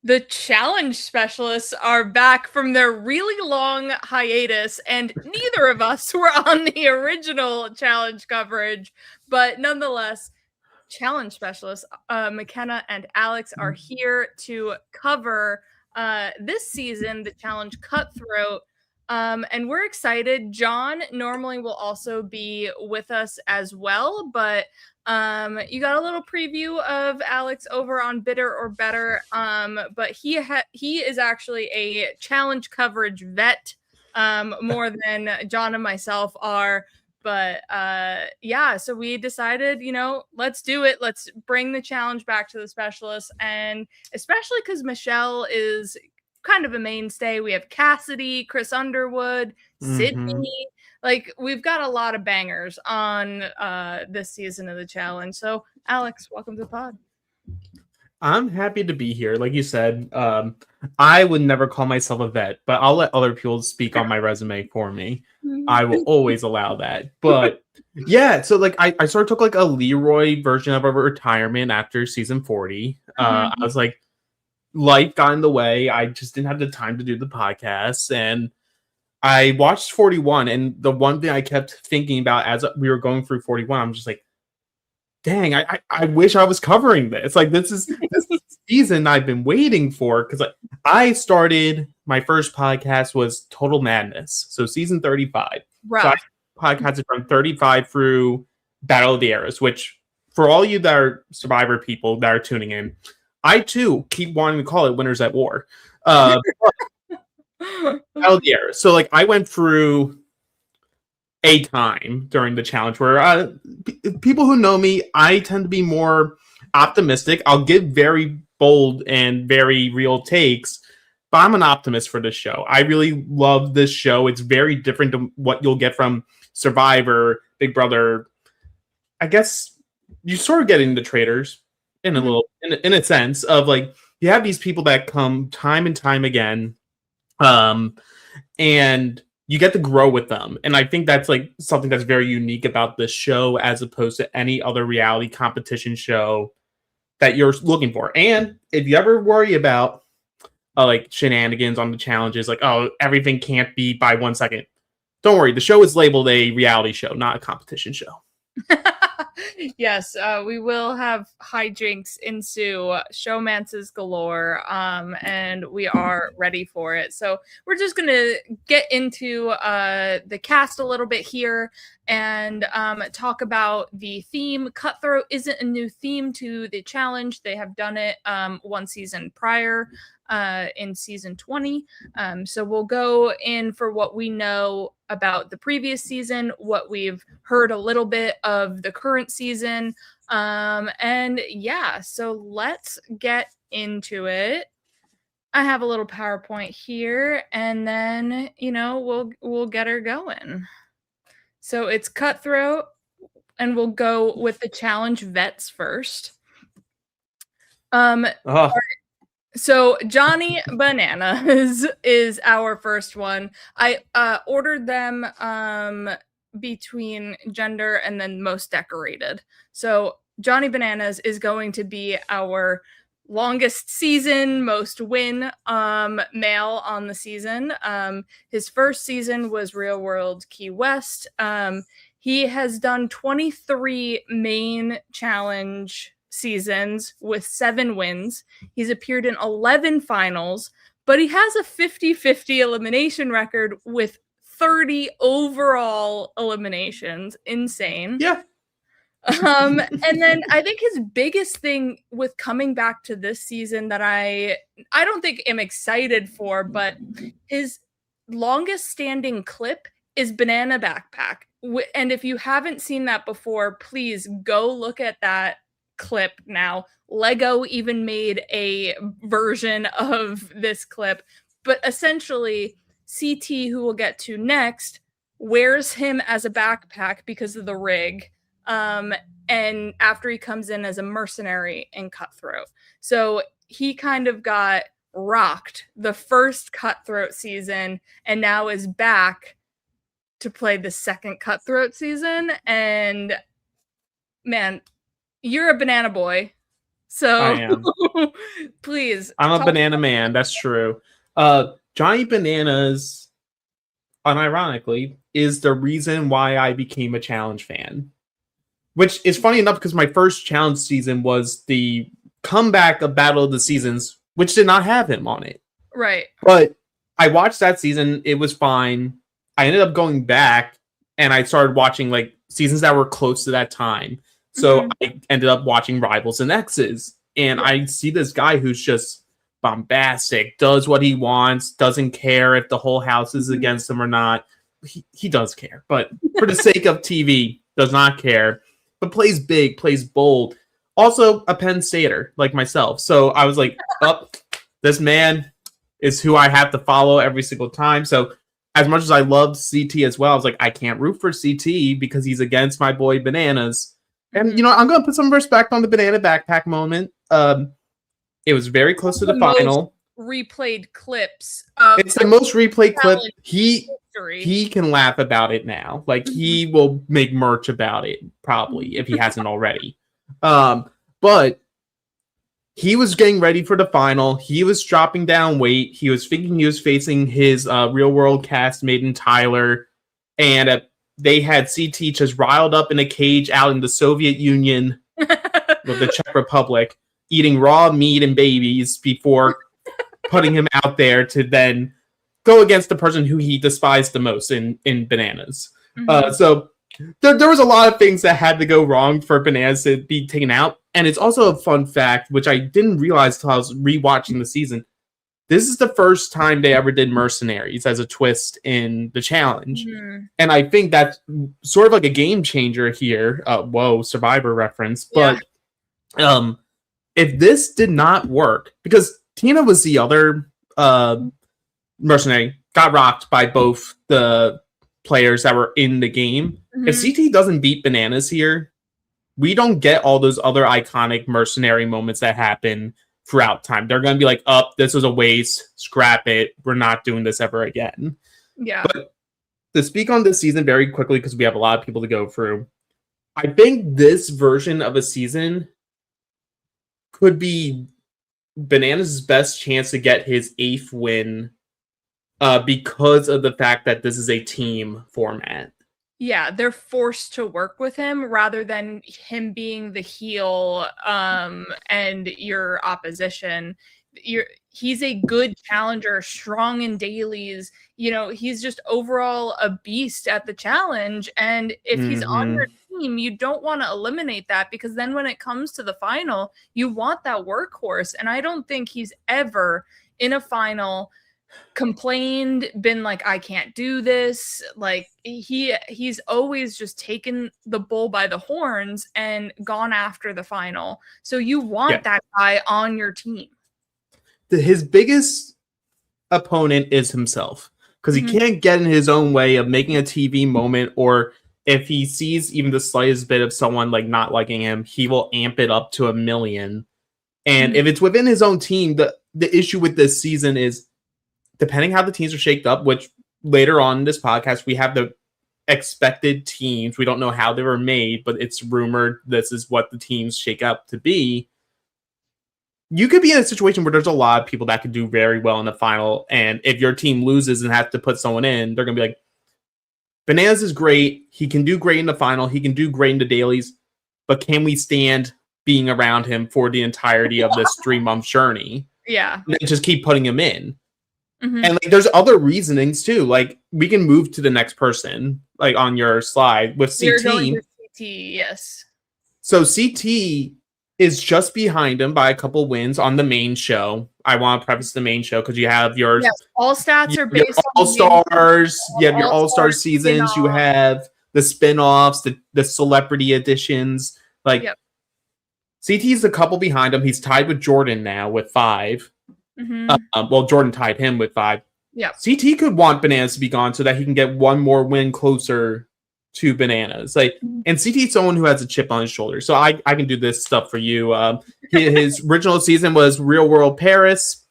The challenge specialists are back from their really long hiatus, and neither of us were on the original challenge coverage, but nonetheless, challenge specialists, McKenna and Alex, are here to cover this season, the challenge Cutthroat. And we're excited. John normally will also be with us as well, but you got a little preview of Alex over on Bitter or Better. But he is actually a challenge coverage vet, more than John and myself are. But yeah, so we decided, let's do it. Let's bring the challenge back to the specialists. And especially because Michelle is kind of a mainstay. We have Cassidy, Chris Underwood, Sydney. Like, we've got a lot of bangers on this season of the challenge. So, Alex, welcome to the pod. I'm happy to be here. Like you said, I would never call myself a vet, but I'll let other people speak on my resume for me. I will always allow that. But yeah, so like I sort of took like a Leroy version of a retirement after season 40. I was like, life got in the way. I just didn't have the time to do the podcast. And I watched 41. And the one thing I kept thinking about as we were going through 41, I'm just like, dang, I wish I was covering this. Like, this is the season I've been waiting for. Because like, I started, my first podcast was Total Madness. So season 35. Right. So I podcasted from 35 through Battle of the Eras, which for all you that are Survivor people that are tuning in, I too keep wanting to call it Winners at War. Battle of the Eras. So like I went through a time during the challenge where people who know me, I tend to be more optimistic. I'll give very bold and very real takes, but I'm an optimist for this show. I really love this show. It's very different to what you'll get from Survivor, Big Brother. I guess you sort of get into Traitors in a little, in a sense of like, you have these people that come time and time again, and you get to grow with them. And I think that's like something that's very unique about this show as opposed to any other reality competition show that you're looking for. And if you ever worry about like shenanigans on the challenges, like, oh, everything can't be by 1 second, don't worry. The show is labeled a reality show, not a competition show. Yes, we will have hijinks ensue, showmances galore, and we are ready for it. So we're just going to get into the cast a little bit here and talk about the theme. Cutthroat isn't a new theme to the challenge. They have done it one season prior, in season 20. So we'll go in for what we know about the previous season, what we've heard a little bit of the current season. And yeah, so let's get into it. I have a little PowerPoint here, and then, we'll get her going. So it's Cutthroat, and we'll go with the challenge vets first. So Johnny Bananas is our first one. I ordered them between gender and then most decorated. So Johnny Bananas is going to be our longest season, most win male on the season. His first season was Real World Key West. He has done 23 main challenge seasons with 7 wins. He's appeared in 11 finals, but he has a 50-50 elimination record with 30 overall eliminations. Insane. Yeah. And then I think his biggest thing with coming back to this season that I don't think I'm excited for, but his longest standing clip is Banana Backpack. And if you haven't seen that before, please go look at that clip now. Lego even made a version of this clip, but essentially CT, who we'll get to next, wears him as a backpack because of the rig, and after he comes in as a mercenary in Cutthroat. So he kind of got rocked the first Cutthroat season and now is back to play the second Cutthroat season. And man, you're a banana boy, So I am. please. I'm a talk- banana man. That's true. Johnny Bananas, unironically, is the reason why I became a challenge fan. Which is funny enough because my first challenge season was the comeback of Battle of the Seasons, which did not have him on it. Right. But I watched that season. It was fine. I ended up going back and I started watching like seasons that were close to that time. So I ended up watching Rivals and X's. And I see this guy who's just bombastic, does what he wants, doesn't care if the whole house is against him or not. He does care, but for the sake of TV, does not care. But plays big, plays bold. Also a Penn Stater, like myself. So I was like, this man is who I have to follow every single time. So as much as I loved CT as well, I was like, I can't root for CT because he's against my boy Bananas. And, I'm going to put some respect on the banana backpack moment. It was very close to the final. Replayed clips. It's the most replayed clip. History. He can laugh about it now. Like, he will make merch about it, probably, if he hasn't already. But he was getting ready for the final. He was dropping down weight. He was thinking he was facing his real-world castmate in Tyler. And they had CT just riled up in a cage out in the Soviet Union with the Czech Republic, eating raw meat and babies before putting him out there to then go against the person who he despised the most in Bananas. So there was a lot of things that had to go wrong for Bananas to be taken out. And it's also a fun fact, which I didn't realize until I was rewatching the season. This is the first time they ever did mercenaries as a twist in the challenge. And I think that's sort of like a game changer here. Survivor reference. But if this did not work, because Tina was the other mercenary, got rocked by both the players that were in the game. If CT doesn't beat Bananas here, we don't get all those other iconic mercenary moments that happen throughout time. They're going to be like, this was a waste, scrap it, we're not doing this ever again. Yeah. But to speak on this season very quickly, because we have a lot of people to go through, I think this version of a season could be Bananas' best chance to get his 8th win because of the fact that this is a team format. Yeah, they're forced to work with him rather than him being the heel and your opposition. He's a good challenger, strong in dailies. He's just overall a beast at the challenge. And if he's on your team, you don't want to eliminate that, because then when it comes to the final, you want that workhorse. And I don't think he's ever in a final complained, been like, I can't do this. Like, he's always just taken the bull by the horns and gone after the final. So you want that guy on your team. His biggest opponent is himself, because he can't get in his own way of making a TV moment, or if he sees even the slightest bit of someone like not liking him, he will amp it up to 1,000,000. And if it's within his own team, the issue with this season is, depending how the teams are shaped up, which later on in this podcast, we have the expected teams. We don't know how they were made, but it's rumored this is what the teams shake up to be. You could be in a situation where there's a lot of people that could do very well in the final, and if your team loses and has to put someone in, they're going to be like, Bananas is great. He can do great in the final. He can do great in the dailies, but can we stand being around him for the entirety of this 3-month journey? Yeah. And just keep putting him in. And like, there's other reasonings too. Like, we can move to the next person, like on your slide with CT. You're going to CT, yes. So CT is just behind him by a couple wins on the main show. I want to preface the main show because you have your all stats are based on all-stars. You have your all-star seasons. You have the spin-offs, the celebrity editions. Like, CT's a couple behind him. He's tied with Jordan now with 5. Jordan tied him with 5. Yeah. CT could want Bananas to be gone so that he can get one more win closer to Bananas. Like, and CT's someone who has a chip on his shoulder. So I can do this stuff for you. His original season was Real World Paris.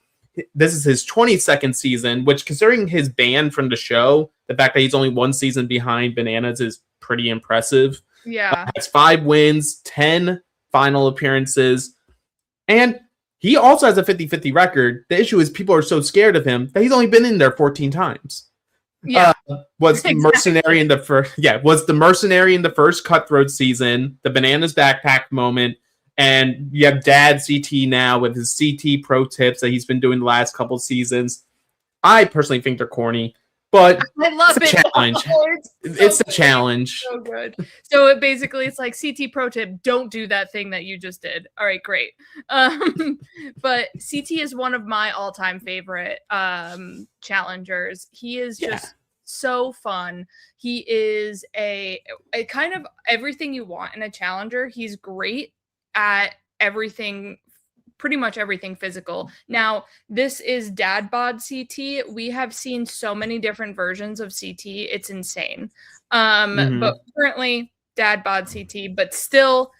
This is his 22nd season, which, considering his ban from the show, the fact that he's only 1 season behind Bananas is pretty impressive. Yeah. Has 5 wins, 10 final appearances. And he also has a 50-50 record. The issue is people are so scared of him that he's only been in there 14 times. Yeah. Was the mercenary in the first? Yeah, was the mercenary in the first Cutthroat season? The bananas backpack moment, and you have Dad CT now with his CT pro tips that he's been doing the last couple seasons. I personally think they're corny, but I love it's a challenge. It's a challenge. So good. So it's like CT pro tip: don't do that thing that you just did. All right, great. But CT is one of my all-time favorite challengers. He is just so fun. He is a kind of everything you want in a challenger. He's great at everything, pretty much everything physical. Now, this is dad bod CT. We have seen so many different versions of CT. It's insane. But currently dad bod CT, but still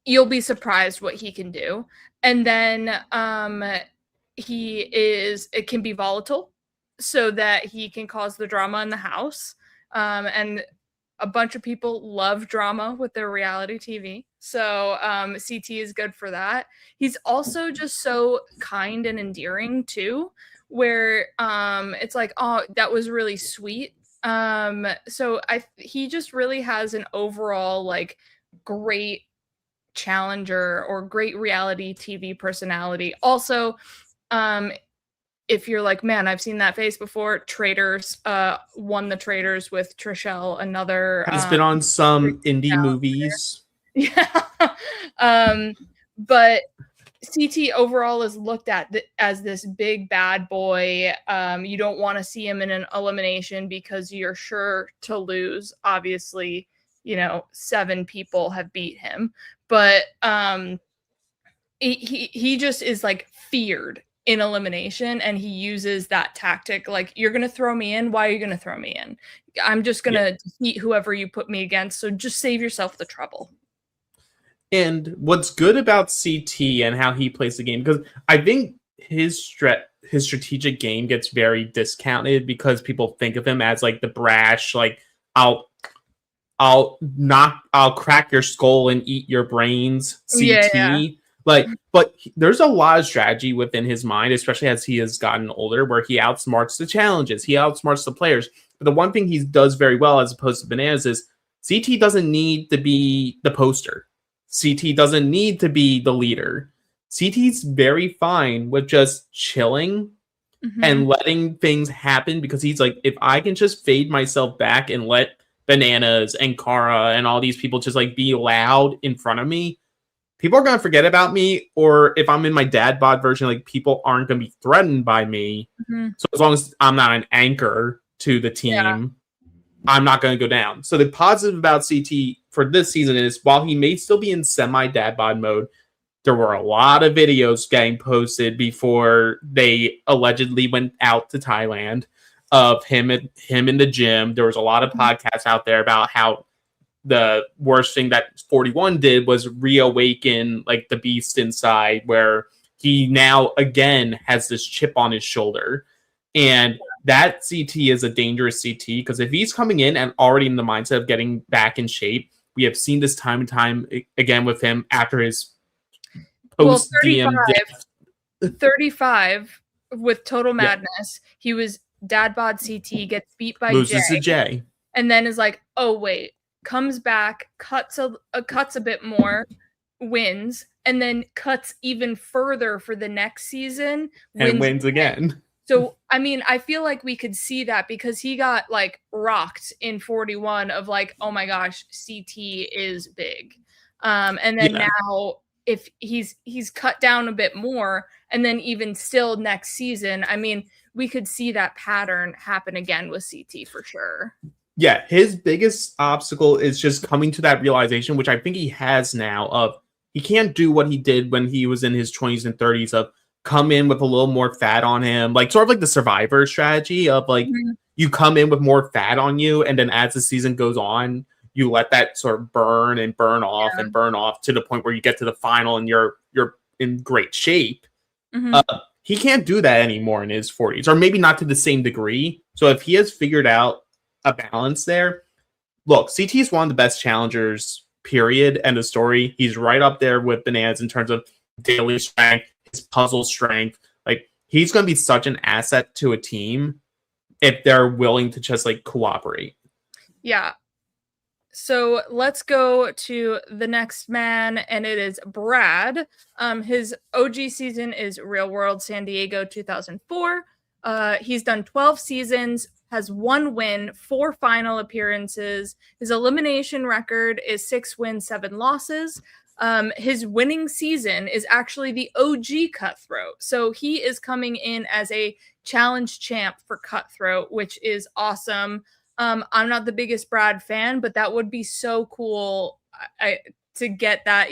you'll be surprised what he can do. And then it can be volatile so that he can cause the drama in the house. And a bunch of people love drama with their reality TV. So CT is good for that. He's also just so kind and endearing too, where it's like, oh, that was really sweet. So he just really has an overall like great challenger or great reality TV personality. Also, if you're like, man, I've seen that face before, Traitors won the Traitors with Trishelle, another has been on some indie movies. Yeah. But CT overall is looked at as this big bad boy. You don't want to see him in an elimination because you're sure to lose. Obviously, 7 people have beat him, but he just is like feared in elimination, and he uses that tactic. Like, you're going to throw me in. Why are you going to throw me in? I'm just going to defeat whoever you put me against. So just save yourself the trouble. And what's good about CT and how he plays the game, because I think his strategic game gets very discounted because people think of him as like the brash, like I'll crack your skull and eat your brains CT. Yeah. But there's a lot of strategy within his mind, especially as he has gotten older, where he outsmarts the challenges, he outsmarts the players. But the one thing he does very well, as opposed to Bananas, is CT doesn't need to be the poster. CT doesn't need to be the leader. CT's very fine with just chilling and letting things happen, because he's like, if I can just fade myself back and let Bananas and Kara and all these people just like be loud in front of me, people are going to forget about me. Or if I'm in my dad bod version, like, people aren't going to be threatened by me. So as long as I'm not an anchor to the team, I'm not going to go down. So the positive about CT for this season is, while he may still be in semi-dad bod mode, there were a lot of videos getting posted before they allegedly went out to Thailand of him in the gym. There was a lot of podcasts out there about how the worst thing that 41 did was reawaken like the beast inside, where he now again has this chip on his shoulder. And that CT is a dangerous CT, because if he's coming in and already in the mindset of getting back in shape, we have seen this time and time again with him after his post DM 35 with Total Madness. He was dad bod CT, gets beat by loses to Jay, and then is like, oh wait, comes back, cuts a bit more, wins, and then cuts even further for the next season and wins again. So, I mean, I feel like we could see that, because he got like rocked in 41 of like, oh my gosh, CT is big. And then now if he's cut down a bit more, and then even still next season, I mean, we could see that pattern happen again with CT for sure. Yeah, his biggest obstacle is just coming to that realization, which I think he has now, of he can't do what he did when he was in his 20s and 30s of come in with a little more fat on him, like sort of like the Survivor strategy of like, you come in with more fat on you, and then as the season goes on, you let that sort of burn and burn off and burn off to the point where you get to the final and you're in great shape. He can't do that anymore in his 40s, or maybe not to the same degree. So if he has figured out a balance there, look, CT is one of the best challengers, period, end of story. He's right up there with Bananas in terms of daily strength, his puzzle strength. Like, he's going to be such an asset to a team if they're willing to just like cooperate. Yeah. So let's go to the next man, and it is Brad. His OG season is Real World San Diego 2004. He's done 12 seasons, has 1 win, 4 final appearances. His elimination record is 6 wins, 7 losses. His winning season is actually the OG Cutthroat. So he is coming in as a challenge champ for Cutthroat, which is awesome. I'm not the biggest Brad fan, but that would be so cool to get that,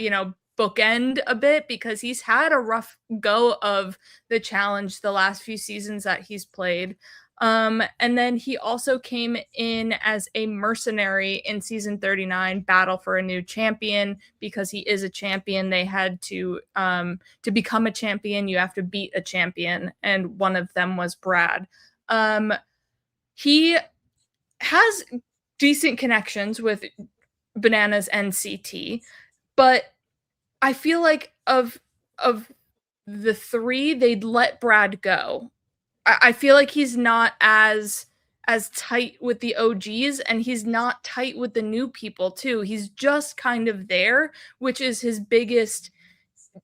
bookend a bit, because he's had a rough go of the challenge the last few seasons that he's played. And then he also came in as a mercenary in season 39, Battle for a New Champion, because he is a champion. They had to become a champion, you have to beat a champion, and one of them was Brad. He has decent connections with Bananas and CT, but I feel like of the 3, they'd let Brad go. I feel like he's not as tight with the OGs, and he's not tight with the new people too. He's just kind of there, which is his biggest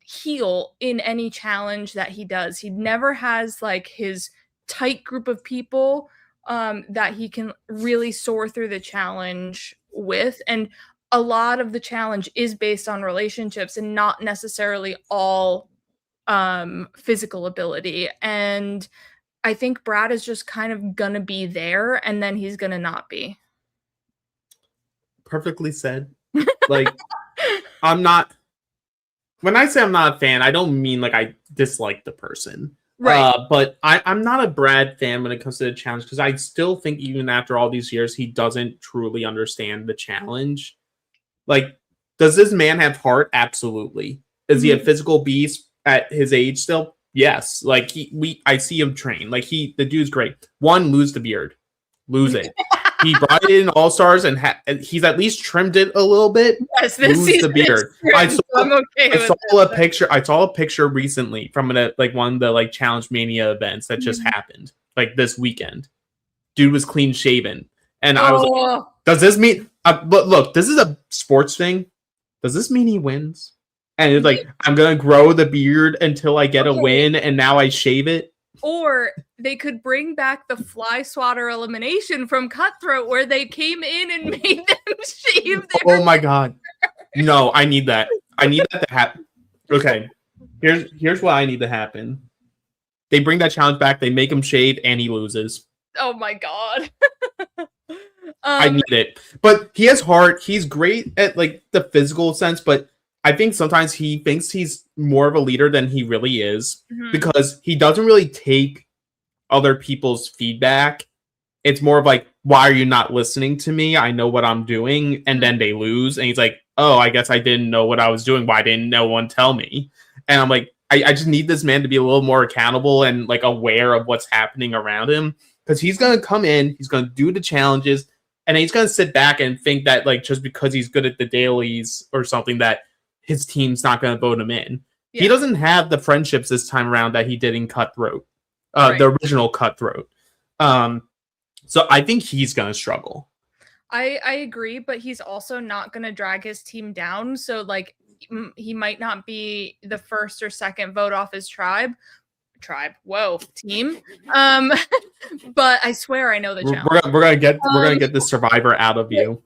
heel in any challenge that he does. He never has like his tight group of people that he can really soar through the challenge with. And a lot of the challenge is based on relationships and not necessarily all physical ability. And I think Brad is just kind of gonna be there, and then he's gonna not be. Perfectly said. Like, when I say I'm not a fan, I don't mean like I dislike the person. Right. But I'm not a Brad fan when it comes to the challenge, because I still think even after all these years, he doesn't truly understand the challenge. Like, does this man have heart? Absolutely. Is he a physical beast at his age still? Yes. Like, I see him train. Like, the dude's great. 1, lose the beard. Lose it. He brought it in All-Stars, and he's at least trimmed it a little bit. Yes, this lose the beard. I saw a picture recently from one of the Challenge Mania events that just happened like this weekend. Dude was clean shaven, and I was like, "Does this mean?" But look, this is a sports thing. Does this mean he wins? And it's like, I'm gonna grow the beard until I get a win, and now I shave it. Or they could bring back the fly swatter elimination from Cutthroat, where they came in and made them shave their Oh my god. No, I need that. I need that to happen. Okay. Here's what I need to happen. They bring that challenge back, they make him shave, and he loses. Oh my god. I need it. But he has heart. He's great at like the physical sense, but I think sometimes he thinks he's more of a leader than he really is, because he doesn't really take other people's feedback. It's more of like, why are you not listening to me? I know what I'm doing. And then they lose. And he's like, oh, I guess I didn't know what I was doing. Why didn't no one tell me? And I'm like, I just need this man to be a little more accountable and like aware of what's happening around him. Because he's going to come in, he's going to do the challenges, and he's going to sit back and think that like just because he's good at the dailies or something that his team's not going to vote him in. Yeah. He doesn't have the friendships this time around that he did in Cutthroat, the original Cutthroat. So I think he's going to struggle. I agree, but he's also not going to drag his team down. So like he might not be the first or second vote off his team. But I swear I know the challenge. We're gonna get the survivor out of you.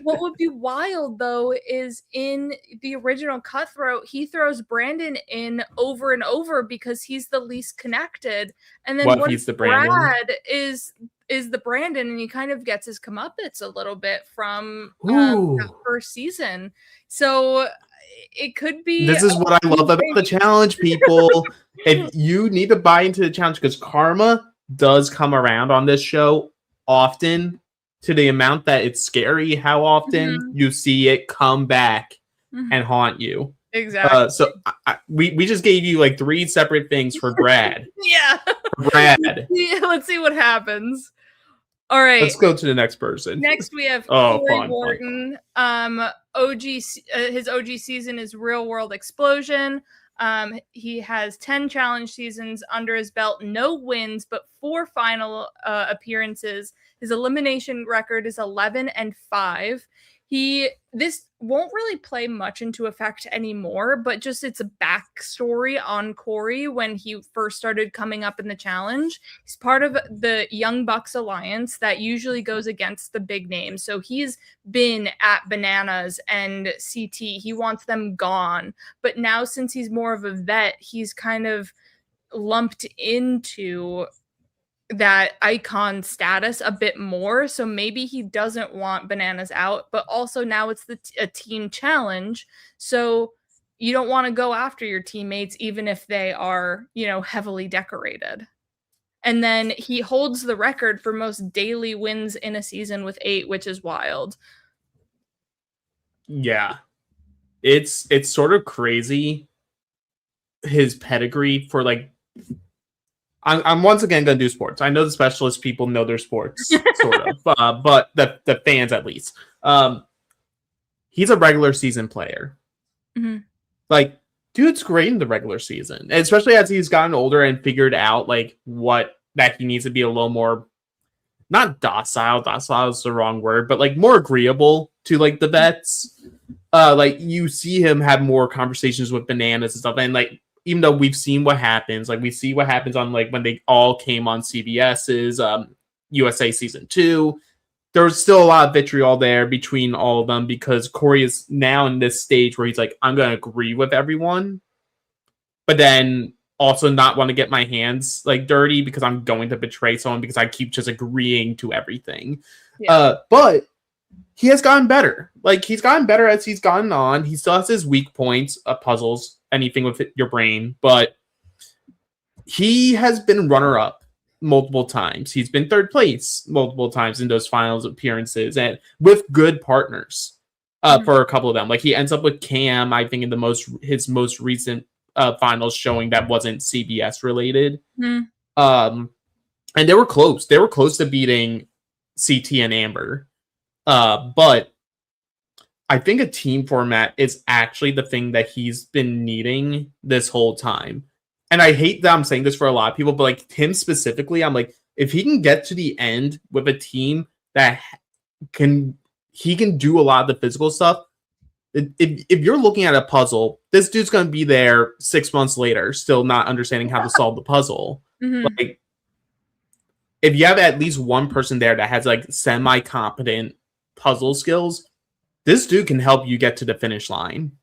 What would be wild though is in the original Cutthroat, he throws Brandon in over and over because he's the least connected, and then he's the Brandon? Brad is the Brandon, and he kind of gets his comeuppance a little bit from that first season. So it could be. This is what I love about the challenge, people. If you need to buy into the challenge, because karma does come around on this show often, to the amount that it's scary how often you see it come back and haunt you. Exactly. So we just gave you like 3 separate things for Brad. Yeah. For Brad. Let's see what happens. All right. Let's go to the next person. Next we have Corey Wharton. his OG season is Real World Explosion. He has 10 challenge seasons under his belt, no wins, but 4 final appearances. His elimination record is 11-5. This won't really play much into effect anymore, but just it's a backstory on Corey when he first started coming up in the challenge. He's part of the Young Bucks Alliance that usually goes against the big names. So he's been at Bananas and CT. He wants them gone. But now, since he's more of a vet, he's kind of lumped into that icon status a bit more. So maybe he doesn't want Bananas out, but also now it's a team challenge. So you don't want to go after your teammates, even if they are, heavily decorated. And then he holds the record for most daily wins in a season with 8, which is wild. Yeah. It's sort of crazy, his pedigree for like, I'm once again going to do sports. I know the specialist people know their sports, sort of, but the fans at least. He's a regular season player. Mm-hmm. Like, dude's great in the regular season, and especially as he's gotten older and figured out like that he needs to be a little more, not docile. Docile is the wrong word, but like more agreeable to like the vets. Like you see him have more conversations with Bananas and stuff, and like, even though we've seen what happens, like we see what happens on like when they all came on CBS's USA season 2, there's still a lot of vitriol there between all of them because Corey is now in this stage where he's like, I'm going to agree with everyone, but then also not want to get my hands like dirty because I'm going to betray someone because I keep just agreeing to everything. Yeah. But he has gotten better. Like he's gotten better as he's gotten on. He still has his weak points, puzzles, anything with your brain, but he has been runner-up multiple times. He's been third place multiple times in those finals appearances, and with good partners for a couple of them. Like he ends up with Cam, I think, in his most recent finals showing that wasn't CBS related. And they were close. They were close to beating CT and Amber. But I think a team format is actually the thing that he's been needing this whole time. And I hate that I'm saying this for a lot of people, but like him specifically, I'm like, if he can get to the end with a team that he can do a lot of the physical stuff. If you're looking at a puzzle, this dude's going to be there 6 months later, still not understanding how to solve the puzzle. Like, if you have at least one person there that has like semi-competent puzzle skills, this dude can help you get to the finish line.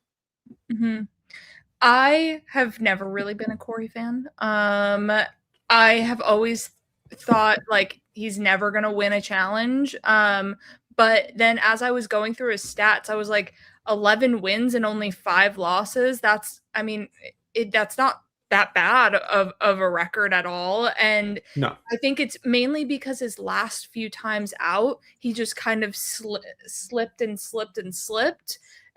I have never really been a Corey fan. I have always thought like he's never going to win a challenge. But then as I was going through his stats, I was like 11 wins and only 5 losses. That's not that bad of a record at all. And no. I think it's mainly because his last few times out, he just kind of slipped.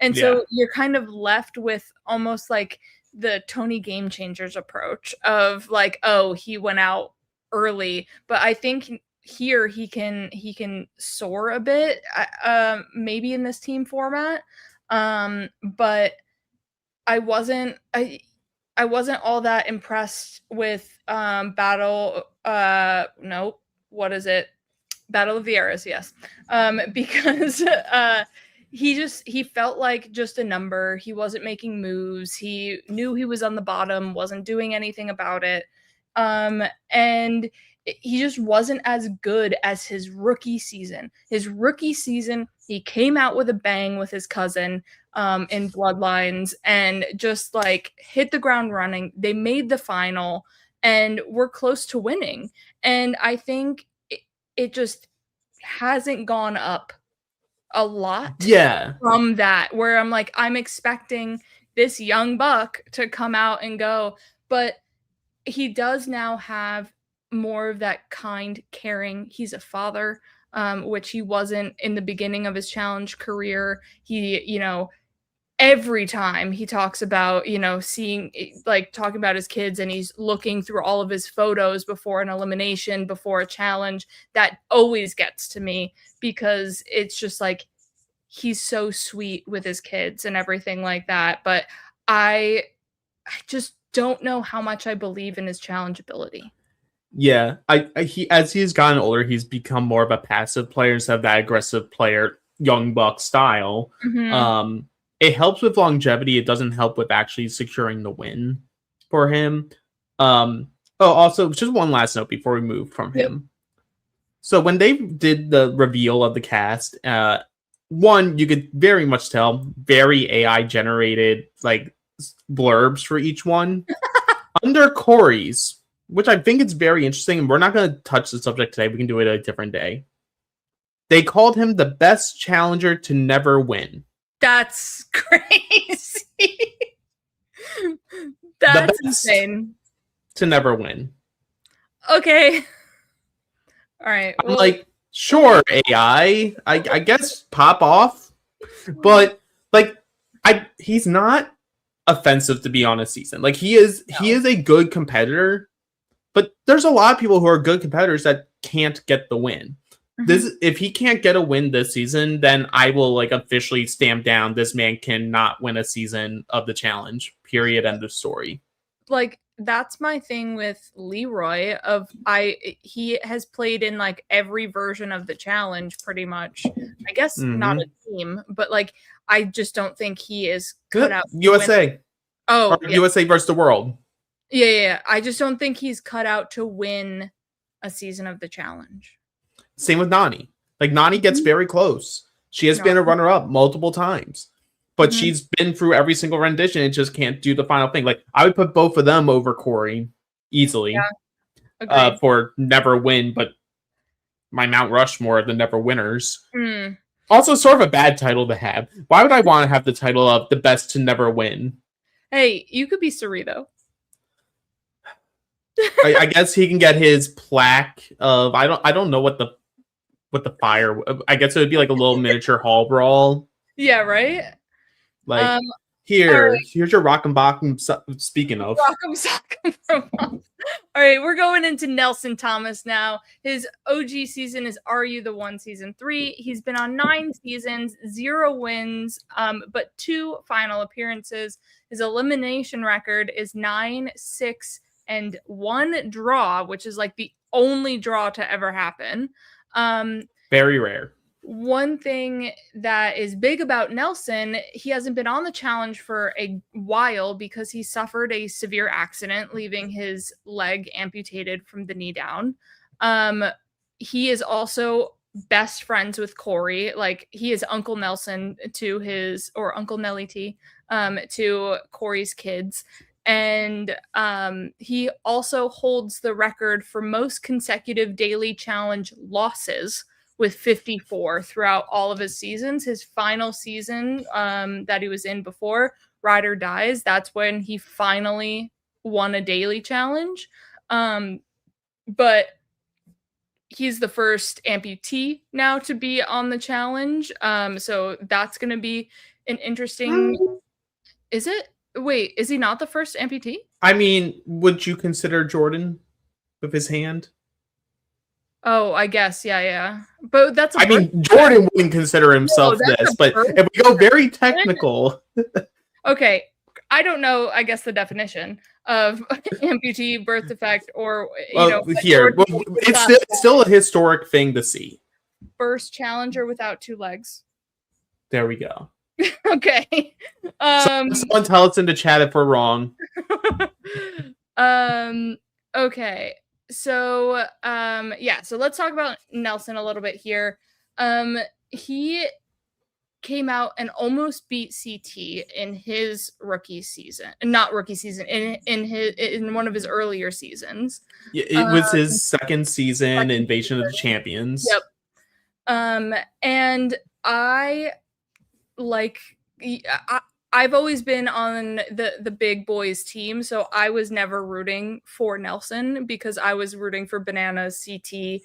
And so you're kind of left with almost like the Tony Game Changers approach of like, oh, he went out early. But I think here he can soar a bit, maybe in this team format. But I wasn't all that impressed with Battle of the Eras, yes. Because he felt like just a number. He wasn't making moves. He knew he was on the bottom, wasn't doing anything about it. And he just wasn't as good as his rookie season. His rookie season, he came out with a bang with his cousin in Bloodlines and just like hit the ground running. They made the final and were close to winning. And I think it just hasn't gone up a lot from that, where I'm like, I'm expecting this young buck to come out and go, but he does now have more of that kind, caring. He's a father, which he wasn't in the beginning of his challenge career. He, every time he talks about, talking about his kids, and he's looking through all of his photos before an elimination, before a challenge, that always gets to me because it's just like, he's so sweet with his kids and everything like that. But I just don't know how much I believe in his challenge ability. Yeah, he as he's gotten older, he's become more of a passive player instead of that aggressive player, young buck style. Mm-hmm. It helps with longevity. It doesn't help with actually securing the win for him. Also, just one last note before we move from him. So when they did the reveal of the cast, one, you could very much tell very AI generated like blurbs for each one. Under Corey's, which I think is very interesting, and we're not going to touch the subject today. We can do it a different day. They called him the best challenger to never win. That's crazy. That's insane. To never win. Okay. All right. I'm like, sure, AI. I guess pop off. But like he's not offensive to be on a season. Like he is a good competitor, but there's a lot of people who are good competitors that can't get the win. Mm-hmm. If he can't get a win this season, then I will like officially stamp down this man cannot win a season of the challenge. Period. End of story. Like that's my thing with Leroy he has played in like every version of the challenge pretty much. I guess not a team, but like I just don't think he is cut out USA. USA versus the world. Yeah. I just don't think he's cut out to win a season of the challenge. Same with Nani. Like Nani gets very close. She has been a runner-up multiple times. But she's been through every single rendition and just can't do the final thing. Like I would put both of them over Corey easily for never win, but my Mount Rushmore of the never winners. Also, sort of a bad title to have. Why would I want to have the title of the best to never win? Hey, you could be Cerrito. I guess he can get his plaque of I don't know what the fire. I guess it would be like a little miniature hall brawl. Yeah, right. Like here's your Rock'em Bottom. Speaking of Rock'em Sock'em. All right, we're going into Nelson Thomas now. His OG season is Are You the One season 3. He's been on 9 seasons, 0 wins, but 2 final appearances. His elimination record is 9, 6, and 1 draw, which is like the only draw to ever happen. Very rare. One thing that is big about Nelson, he hasn't been on the challenge for a while because he suffered a severe accident, leaving his leg amputated from the knee down. He is also best friends with Corey. Like he is Uncle Nelson or Uncle Nelly T to Corey's kids. And he also holds the record for most consecutive daily challenge losses with 54 throughout all of his seasons. His final season that he was in before Ride or Dies, that's when he finally won a daily challenge. But he's the first amputee now to be on the challenge. So that's going to be an interesting... Is it? Wait, is he not the first amputee? I mean, would you consider Jordan with his hand? Oh, I guess, yeah. But that's Jordan wouldn't consider himself this, but if we go very technical... Okay, I don't know, I guess, the definition of amputee, birth defect, or, it's still a historic thing to see. First challenger without 2 legs. There we go. Okay. Someone tell us in the chat if we're wrong. Okay. So, so let's talk about Nelson a little bit here. He came out and almost beat CT in his rookie season. Not rookie season, in one of his earlier seasons. Yeah, it was his second season, Invasion of the Champions. Yep. And I've always been on the big boys team, so I was never rooting for Nelson because I was rooting for Bananas, CT,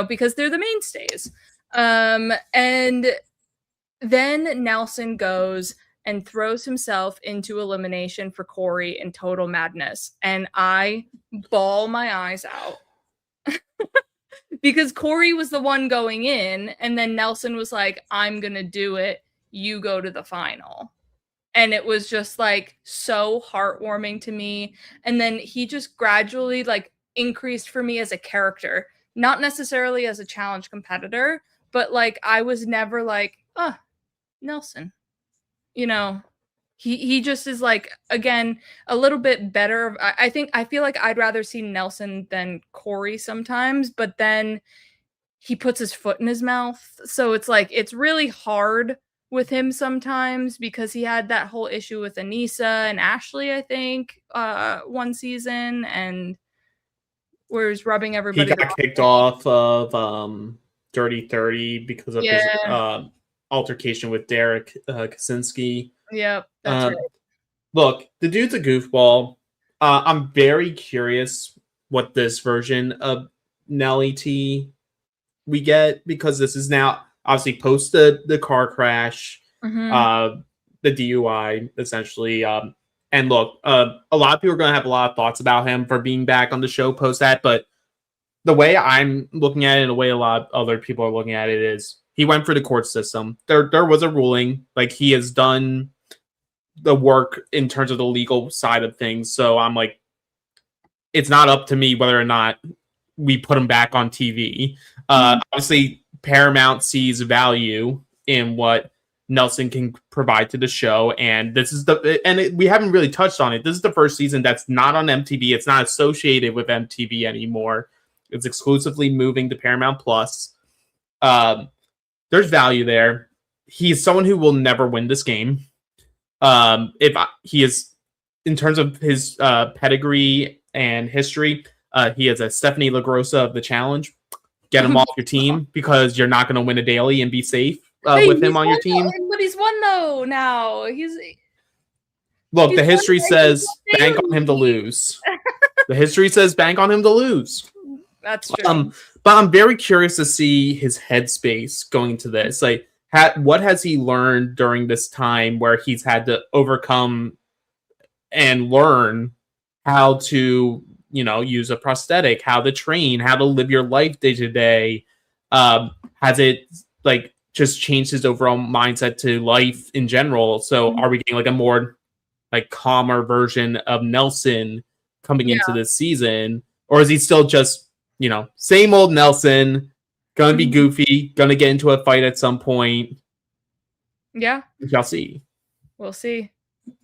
because they're the mainstays. And then Nelson goes and throws himself into elimination for Corey in Total Madness, and I bawl my eyes out. Because Corey was the one going in, and then Nelson was like, I'm gonna do it. you go to the final. And it was just like so heartwarming to me. And then he just gradually like increased for me as a character, not necessarily as a challenge competitor, but like I was never like, oh, Nelson, you know, he just is like, again, a little bit better. I feel like I'd rather see Nelson than Corey sometimes, but then he puts his foot in his mouth. So it's like, it's really hard with him sometimes because he had that whole issue with Anissa and Ashley, I think, one season, and where he's rubbing everybody. He got kicked off of Dirty 30 because of his altercation with Derek Kaczynski. Yep, that's right. Look, the dude's a goofball. I'm very curious what this version of Nelly T we get, because this is now obviously post the car crash, the DUI, essentially. And look, a lot of people are going to have a lot of thoughts about him for being back on the show post that, but the way I'm looking at it, and the way a lot of other people are looking at it, is he went through the court system. There was a ruling, like he has done the work in terms of the legal side of things. So I'm like, it's not up to me whether or not we put him back on TV. Obviously, Paramount sees value in what Nelson can provide to the show, and this is we haven't really touched on it. This is the first season that's not on MTV. It's not associated with MTV anymore. It's exclusively moving to Paramount Plus. There's value there. He's someone who will never win this game. He is, in terms of his pedigree and history, he is a Stephanie LaGrossa of the challenge. Get him off your team, because you're not going to win a daily and be safe with him on your team. But he's won though now. Look, the history says bank on him to lose. The history says bank on him to lose. That's true. But I'm very curious to see his headspace going into this. Like, what has he learned during this time where he's had to overcome and learn how to, use a prosthetic, how to train, how to live your life day to day? Has it just changed his overall mindset to life in general? So are we getting a more calmer version of Nelson coming into this season? Or is he still just, same old Nelson, gonna be goofy, gonna get into a fight at some point? Yeah. We shall see. We'll see.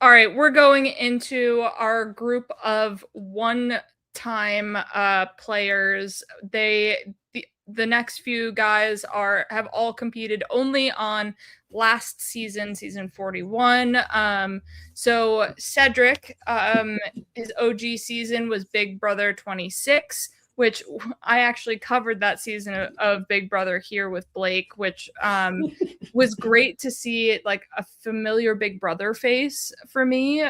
All right, we're going into our group of one-time players. The next few guys have all competed only on last season 41. So Cedric, his OG season was Big Brother 26, which I actually covered that season of Big Brother here with Blake, which was great to see a familiar Big Brother face for me.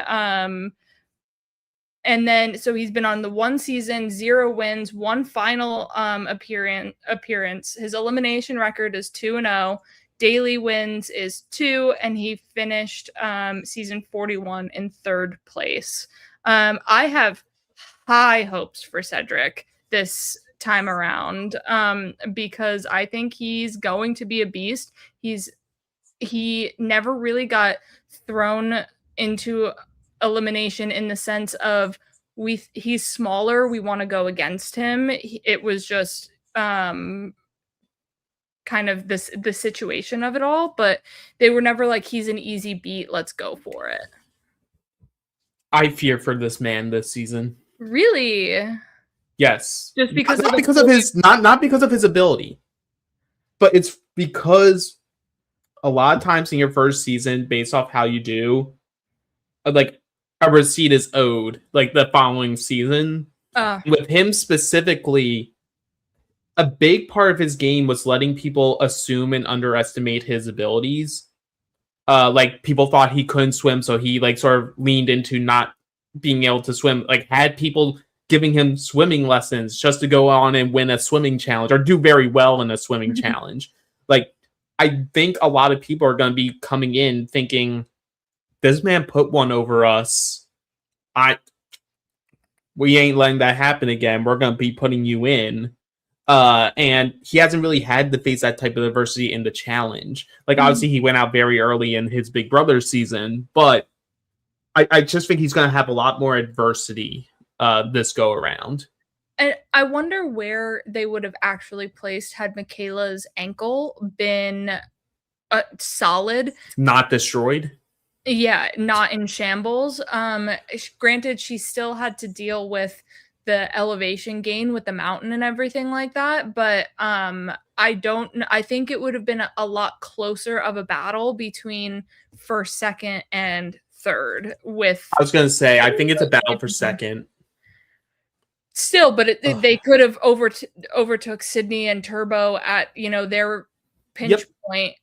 And then, so he's been on the 1 season, 0 wins, 1 final appearance. His elimination record is 2-0. Daily wins is 2, and he finished season 41 in 3rd place. I have high hopes for Cedric this time around, because I think he's going to be a beast. He never really got thrown into elimination in the sense of he's smaller, we want to go against him. It was just kind of the situation of it all, but they were never he's an easy beat, let's go for it. I fear for this man this season. Really? Yes. Just because not because of his ability, but it's because a lot of times in your first season, based off how you do, a receipt is owed the following season. With him specifically, a big part of his game was letting people assume and underestimate his abilities. People thought he couldn't swim, so he sort of leaned into not being able to swim. Had people giving him swimming lessons just to go on and win a swimming challenge or do very well in a swimming challenge. I think a lot of people are going to be coming in thinking, this man put one over us. We ain't letting that happen again. We're going to be putting you in. And he hasn't really had to face that type of adversity in the challenge. Like, obviously, he went out very early in his Big Brother season, but I just think he's going to have a lot more adversity this go around. And I wonder where they would have actually placed had Michaela's ankle been solid. Not destroyed. Yeah, not in shambles. Granted, she still had to deal with the elevation gain with the mountain and everything like that, but I think it would have been a lot closer of a battle between first, second, and third with I was going to say, I think it's a battle for second. Still, but they could have overtook Sydney and Turbo at, their pinch point.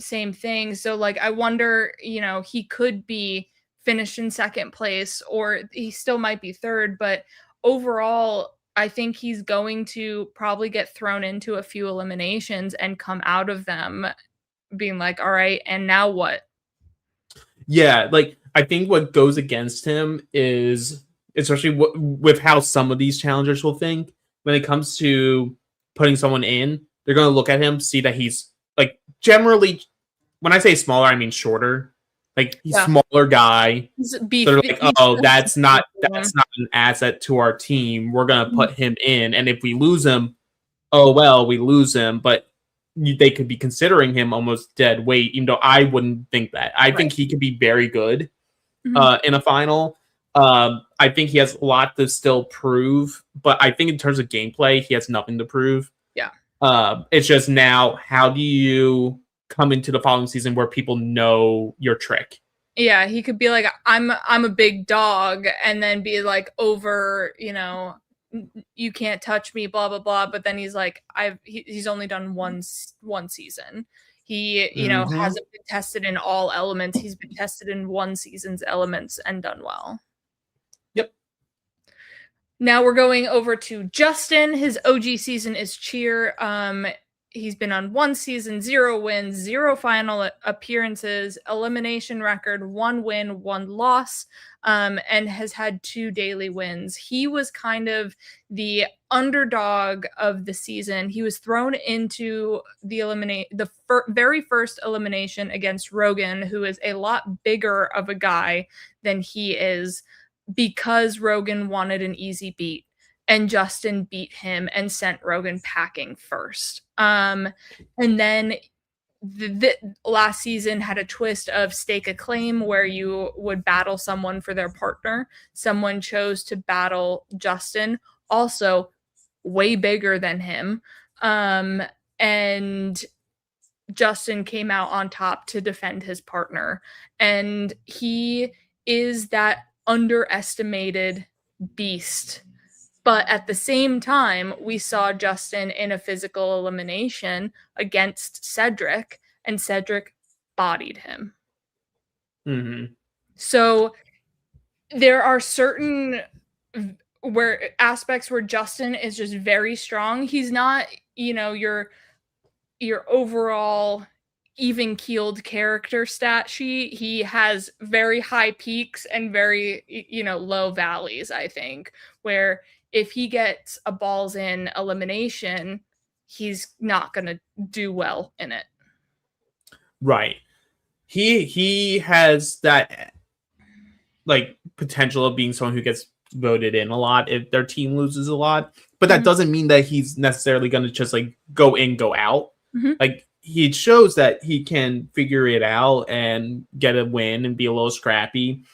Same thing. So, like, I wonder, he could be finished in second place, or he still might be third, but overall, I think he's going to probably get thrown into a few eliminations and come out of them being like, all right, and now what? Yeah, like, I think what goes against him is, especially with how some of these challengers will think, when it comes to putting someone in, they're going to look at him, see that he's, like, generally, when I say smaller, I mean shorter. Like, he's a smaller guy. They're like, oh, that's not an asset to our team. We're going to put him in. And if we lose him, oh, well, we lose him. But they could be considering him almost dead weight, even though I wouldn't think that. I think he could be very good in a final. I think he has a lot to still prove. But I think in terms of gameplay, he has nothing to prove. Yeah. It's just now, how do you come into the following season where people know your trick? Yeah, he could be like, I'm a big dog, and then be like, over, you can't touch me, blah blah blah. But then he's like, he's only done one season. He hasn't been tested in all elements. He's been tested in one season's elements and done well. Yep. Now we're going over to Justin. His OG season is Cheer. He's been on one season, 0 wins, 0 final appearances, elimination record, 1 win, 1 loss, and has had 2 daily wins. He was kind of the underdog of the season. He was thrown into the very first elimination against Rogan, who is a lot bigger of a guy than he is, because Rogan wanted an easy beat. And Justin beat him and sent Rogan packing first. And then the last season had a twist of stake a claim, where you would battle someone for their partner. Someone chose to battle Justin, also way bigger than him. And Justin came out on top to defend his partner. And he is that underestimated beast. But at the same time, we saw Justin in a physical elimination against Cedric, and Cedric bodied him. Mm-hmm. So there are certain aspects where Justin is just very strong. He's not, your overall even-keeled character stat sheet. He has very high peaks and very, low valleys, I think, where if he gets a balls in elimination, he's not going to do well in it. Right. He has that, like, potential of being someone who gets voted in a lot if their team loses a lot. But that doesn't mean that he's necessarily going to just, like, go in, go out. Like, he shows that he can figure it out and get a win and be a little scrappy.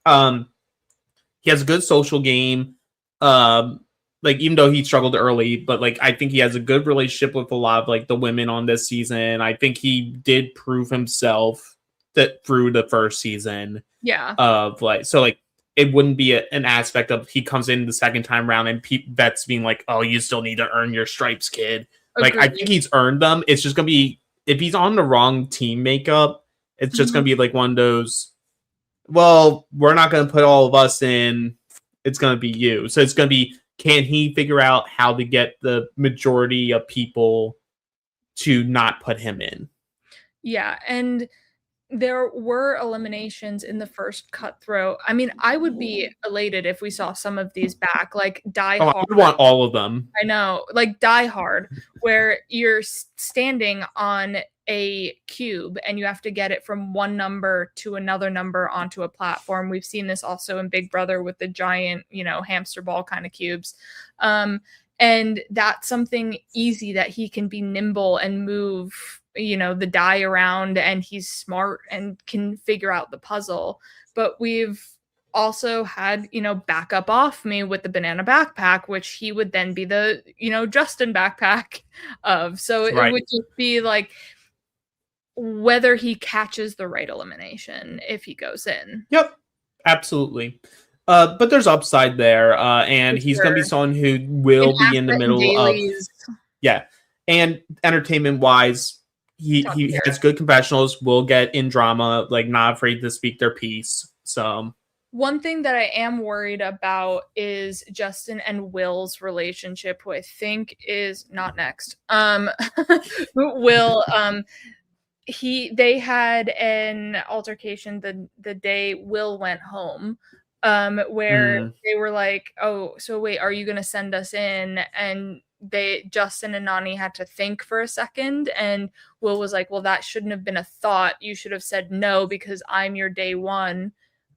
He has a good social game. Like, even though he struggled early, but, like, I think he has a good relationship with a lot of, like, the women on this season. I think he did prove himself that through the first season. Yeah. Of, like, so, like, it wouldn't be an aspect of he comes in the second time around and vets being like, oh, you still need to earn your stripes, kid. Agreed. Like, I think he's earned them. It's just going to be, if he's on the wrong team makeup, it's just going to be like one of those, well, we're not going to put all of us in. It's going to be you. So it's going to be, can he figure out how to get the majority of people to not put him in? Yeah. And there were eliminations in the first Cutthroat. I mean, I would be elated if we saw some of these back, like Die Oh, I Hard. would want all of them. I know, like Die Hard, where you're standing on a cube and you have to get it from one number to another number onto a platform. We've seen this also in Big Brother with the giant, hamster ball kind of cubes. And that's something easy that he can be nimble and move, the die around, and he's smart and can figure out the puzzle. But we've also had, backup off me with the banana backpack, which he would then be the, Justin backpack of. So it would just be like whether he catches the right elimination if he goes in. Yep, absolutely. But there's upside there, and he's going to be someone who will be in the middle of, and entertainment-wise, he has good confessionals, will get in drama, like not afraid to speak their piece. So one thing that I am worried about is Justin and Will's relationship, who I think is not next. Will, they had an altercation the day Will went home, where they were like, "Oh, so wait, are you going to send us in?" And Justin and Nani had to think for a second, and Will was like, "Well, that shouldn't have been a thought. You should have said no because I'm your day one.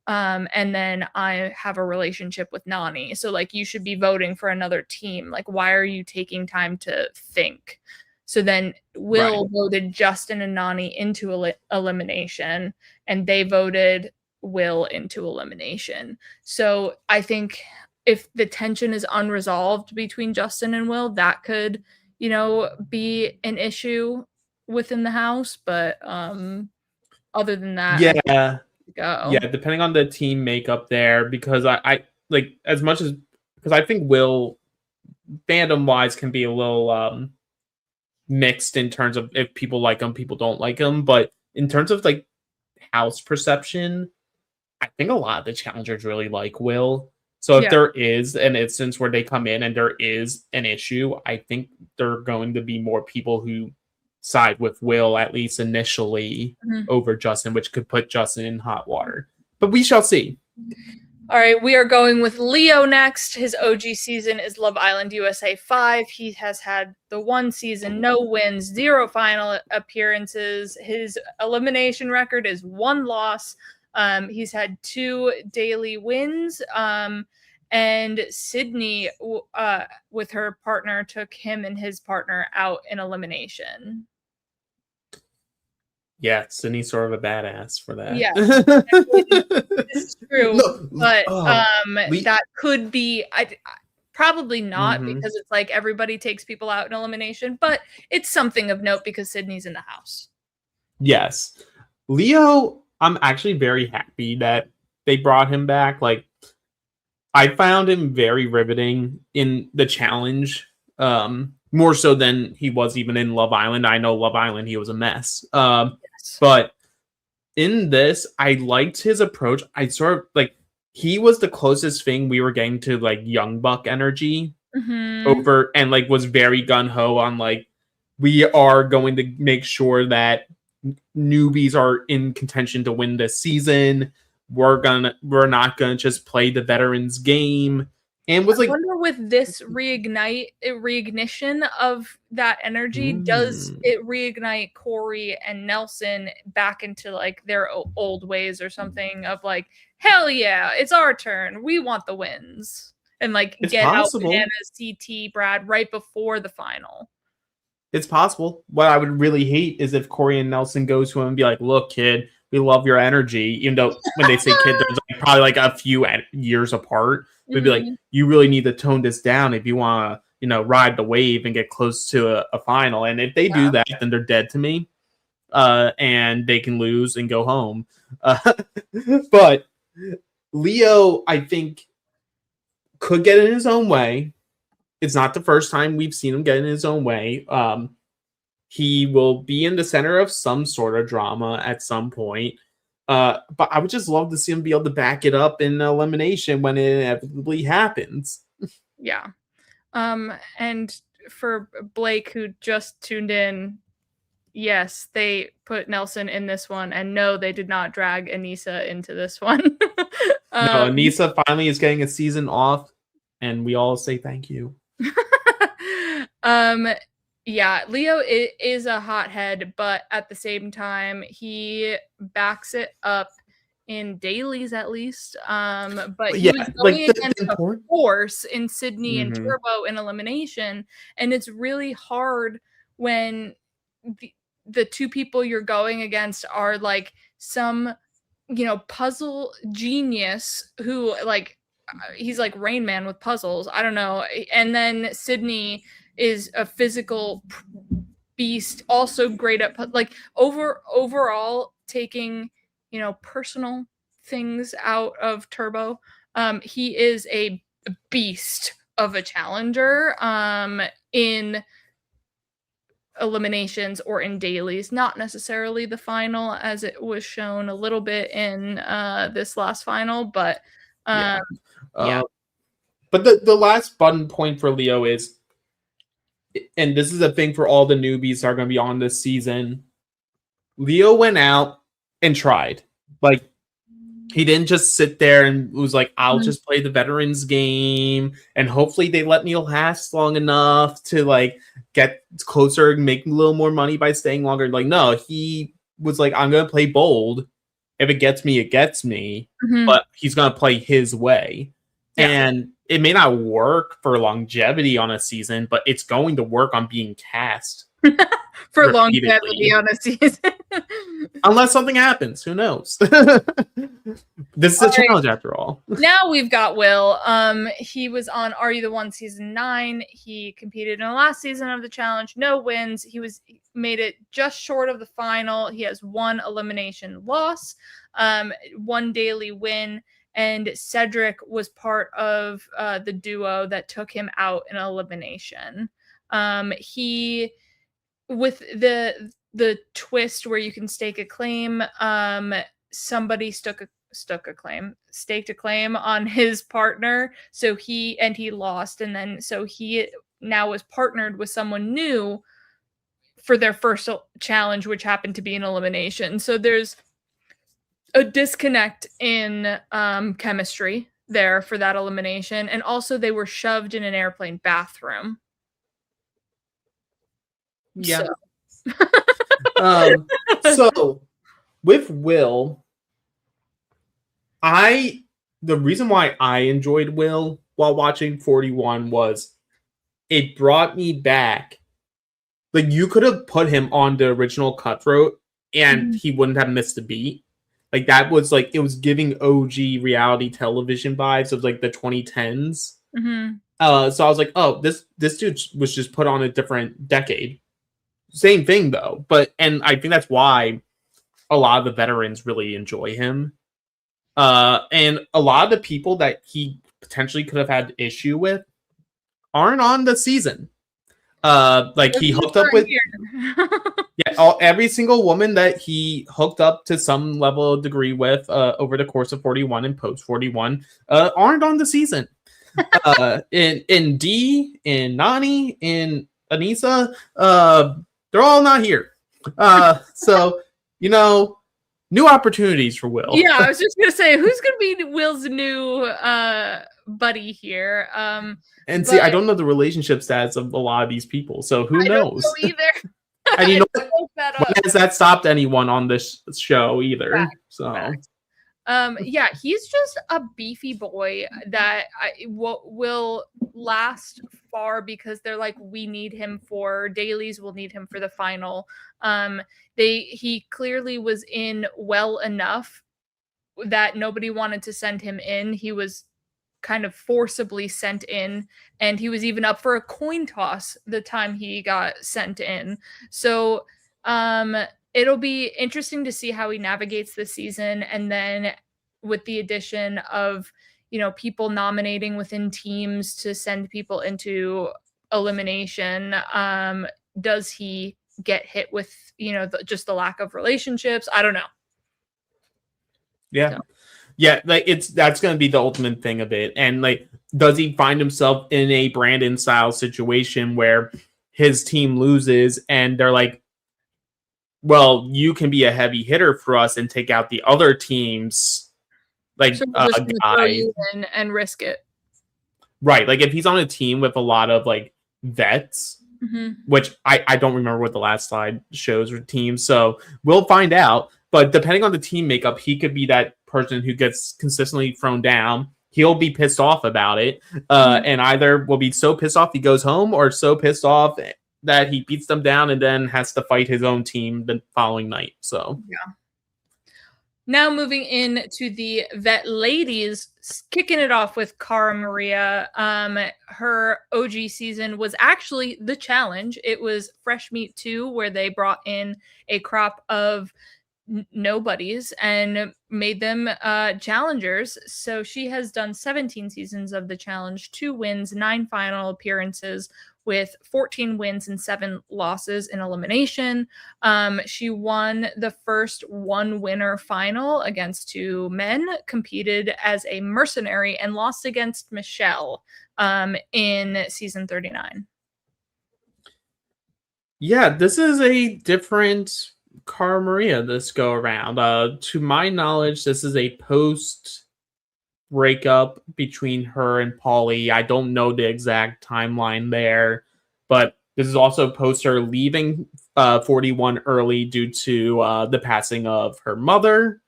And then I have a relationship with Nani. So like you should be voting for another team. Like, why are you taking time to think?" So then Will voted Justin and Nani into elimination, and they voted Will into elimination. So I think if the tension is unresolved between Justin and Will, that could, be an issue within the house. But other than that, depending on the team makeup there, because I like as much as because I think Will fandom wise can be a little mixed in terms of if people like him, people don't like him, but in terms of like house perception, I think a lot of the challengers really like Will. So if there is an instance where they come in and there is an issue, I think there are going to be more people who side with Will, at least initially, over Justin, which could put Justin in hot water. But we shall see. All right, we are going with Leo next. His OG season is Love Island USA 5. He has had the one season, no wins, 0 final appearances. His elimination record is 1 loss. He's had 2 daily wins. And Sydney, with her partner, took him and his partner out in elimination. Yeah, Sydney's sort of a badass for that. Yeah, it's true. No, but that could be probably not, because it's like everybody takes people out in elimination, but it's something of note because Sydney's in the house. Yes. Leo, I'm actually very happy that they brought him back. Like, I found him very riveting in the challenge. More so than he was even in Love Island. I know Love Island, he was a mess. But in this, I liked his approach. I sort of like, he was the closest thing we were getting to like Young Buck energy over, and like was very gung-ho on like, we are going to make sure that newbies are in contention to win this season. We're not gonna just play the veterans game. And was like, I wonder with this reignition of that energy, does it reignite Corey and Nelson back into like their old ways or something of like, hell yeah, it's our turn. We want the wins. And like get out Bananas, CT, Brad right before the final. It's possible. What I would really hate is if Corey and Nelson go to him and be like, look, kid, we love your energy. Even though when they say kid, there's like probably like a few years apart. We'd be like, you really need to tone this down if you want to, ride the wave and get close to a final. And if they do that, then they're dead to me. And they can lose and go home. But Leo, I think, could get in his own way. It's not the first time we've seen him get in his own way. He will be in the center of some sort of drama at some point. But I would just love to see him be able to back it up in elimination when it inevitably happens. Yeah. And for Blake, who just tuned in, yes, they put Nelson in this one, and no, they did not drag Anissa into this one. No, Anissa finally is getting a season off, and we all say thank you. Yeah, Leo is a hothead, but at the same time, he backs it up in dailies at least. But he was going against a force in Sydney and Turbo in elimination, and it's really hard when the two people you're going against are like some, puzzle genius who like he's like Rain Man with puzzles. I don't know. And then Sydney is a physical beast, also great at like overall taking, personal things out of Turbo. He is a beast of a challenger in eliminations or in dailies, not necessarily the final as it was shown a little bit in this last final, but yeah. But the last button point for Leo is, and this is a thing for all the newbies that are going to be on this season, Leo went out and tried. Like, he didn't just sit there and was like, I'll just play the veterans game and hopefully they let me last long enough to like get closer and make a little more money by staying longer. Like, no, he was like, I'm going to play bold. If it gets me, it gets me. But he's going to play his way. Yeah. And it may not work for longevity on a season, but it's going to work on being cast. For longevity on a season. Unless something happens. Who knows? This is a challenge after all. Now we've got Will. He was on Are You the One season 9. He competed in the last season of the challenge. No wins. He made it just short of the final. He has 1 elimination loss, 1 daily win. And Cedric was part of the duo that took him out in elimination. He, with the twist where you can stake a claim, somebody staked a claim on his partner, so he lost, and then so he now was partnered with someone new for their first challenge, which happened to be an elimination. So there's a disconnect in chemistry there for that elimination, and also they were shoved in an airplane bathroom. Yeah. So with Will, the reason why I enjoyed Will while watching 41 was it brought me back. Like, you could have put him on the original Cutthroat and he wouldn't have missed a beat. Like, that was like, it was giving OG reality television vibes of like the 2010s. So I was like, oh, this dude was just put on a different decade. Same thing though, and I think that's why a lot of the veterans really enjoy him. And a lot of the people that he potentially could have had issue with aren't on the season. Like, he hooked up with every single woman that he hooked up to some level of degree with over the course of 41 and post 41 aren't on the season. In D, in Nani, in Anissa, they're all not here. So, new opportunities for Will. Yeah, I was just going to say, who's going to be Will's new buddy here? And see, I don't know the relationship status of a lot of these people, so who knows? Don't know either. And when has that stopped anyone on this show either? Fact. So. Fact. Yeah, he's just a beefy boy that will last far because they're like, we need him for dailies, we'll need him for the final. He clearly was in well enough that nobody wanted to send him in. He was kind of forcibly sent in, and he was even up for a coin toss the time he got sent in. So it'll be interesting to see how he navigates this season. And then with the addition of, people nominating within teams to send people into elimination, does he get hit with, just the lack of relationships? I don't know. Yeah. So. Yeah, like that's going to be the ultimate thing of it. And like, does he find himself in a Brandon style situation where his team loses and they're like, well, you can be a heavy hitter for us and take out the other team's like So we're just going to throw guy. you in and risk it. Right. Like if he's on a team with a lot of like vets, which I don't remember what the last slide shows or teams, so we'll find out. But depending on the team makeup, he could be that person who gets consistently thrown down. He'll be pissed off about it, and either will be so pissed off he goes home, or so pissed off that he beats them down and then has to fight his own team the following night. So yeah. Now moving in to the vet ladies, kicking it off with Cara Maria. Her OG season was actually the challenge. It was Fresh Meat 2, where they brought in a crop of nobodies and made them challengers. So she has done 17 seasons of the challenge, 2 wins, 9 final appearances, with 14 wins and 7 losses in elimination. She won the first 1-winner final against 2 men, competed as a mercenary, and lost against Michelle in season 39. yeah, this is a different Cara Maria this go around. To my knowledge, this is a post breakup between her and Paulie. I don't know the exact timeline there, but this is also post her leaving 41 early due to the passing of her mother.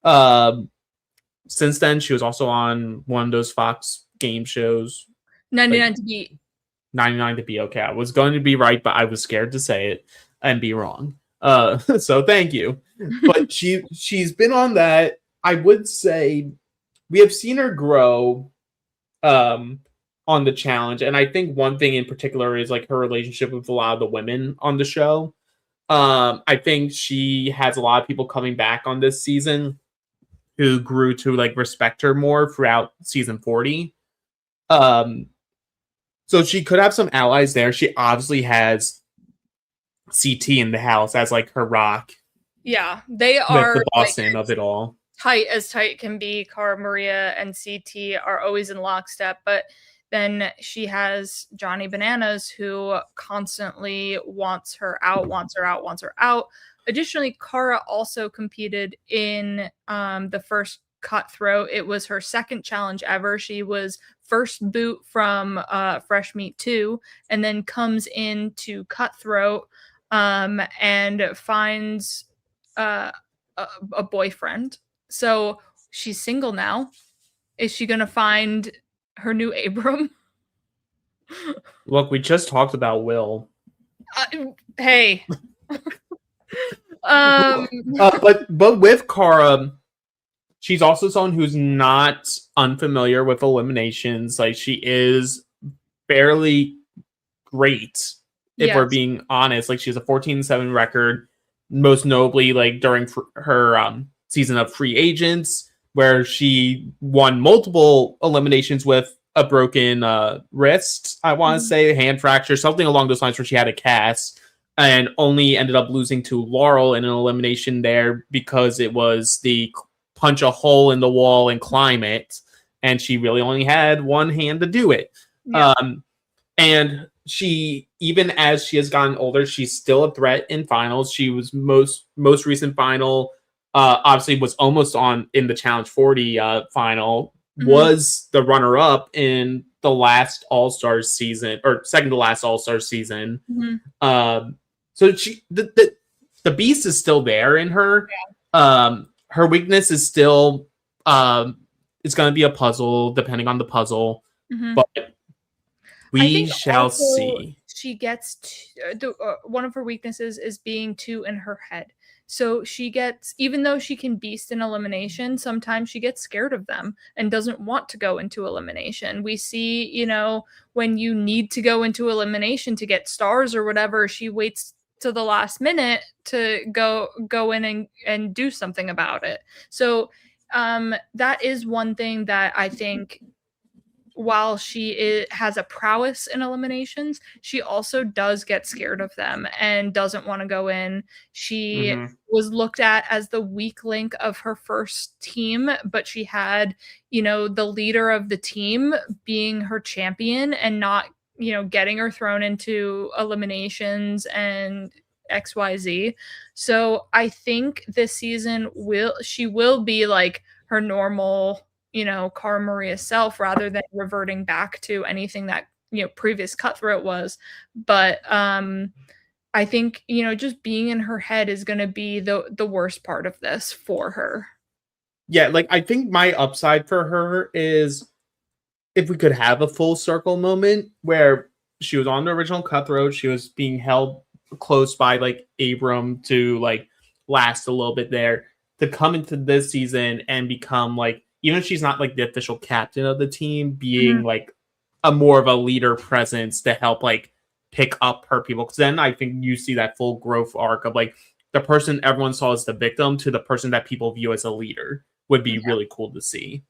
Since then, she was also on one of those Fox game shows. 99 to beat. 99 to be okay. I was going to be right, but I was scared to say it and be wrong. So thank you. But she's been on that. I would say we have seen her grow on the challenge, and I think one thing in particular is like her relationship with a lot of the women on the show. I think she has a lot of people coming back on this season who grew to like respect her more throughout season 40. So she could have some allies there. She obviously has CT in the house as like her rock. Yeah, they are the Boston of it all. Tight as tight can be. Cara Maria and CT are always in lockstep, but then she has Johnny Bananas, who constantly wants her out. Additionally, Cara also competed in the first Cutthroat. It was her second challenge ever. She was first boot from Fresh Meat 2, and then comes into Cutthroat and finds a boyfriend. So she's single now. Is she going to find her new Abram? Look, we just talked about Will. Hey. But with Cara, she's also someone who's not unfamiliar with eliminations. Like she is fairly great, if we're being honest. Like she has a 14-7 record, most notably like during her season of Free Agents, where she won multiple eliminations with a broken wrist, I want to say, hand fracture, something along those lines, where she had a cast, and only ended up losing to Laurel in an elimination there because it was the punch a hole in the wall and climb it, and she really only had one hand to do it. Yeah. And she, even as she has gotten older, she's still a threat in finals. She was most recent final, obviously was almost on in the Challenge 40 final, was the runner-up in the last All-Stars season, or second to last All-Stars season. So she, the beast is still there in her. Yeah. Her weakness is still, it's going to be a puzzle, depending on the puzzle. But we shall see. She gets one of her weaknesses is being too in her head. So she gets, even though she can beast in elimination, sometimes she gets scared of them and doesn't want to go into elimination. We see, when you need to go into elimination to get stars or whatever, she waits to the last minute to go in and do something about it. So that is one thing that I think, while she has a prowess in eliminations, she also does get scared of them and doesn't want to go in. She was looked at as the weak link of her first team, but she had, the leader of the team being her champion and not, getting her thrown into eliminations and XYZ. So I think this season she will be like her normal, Cara Maria self rather than reverting back to anything that, previous Cutthroat was. But I think, just being in her head is going to be the worst part of this for her. Yeah, like I think my upside for her is if we could have a full circle moment where she was on the original Cutthroat, she was being held close by like Abram to like last a little bit there, to come into this season and become like, even if she's not like the official captain of the team, being like a more of a leader presence to help like pick up her people. Because then I think you see that full growth arc of like the person everyone saw as the victim to the person that people view as a leader would be really cool to see.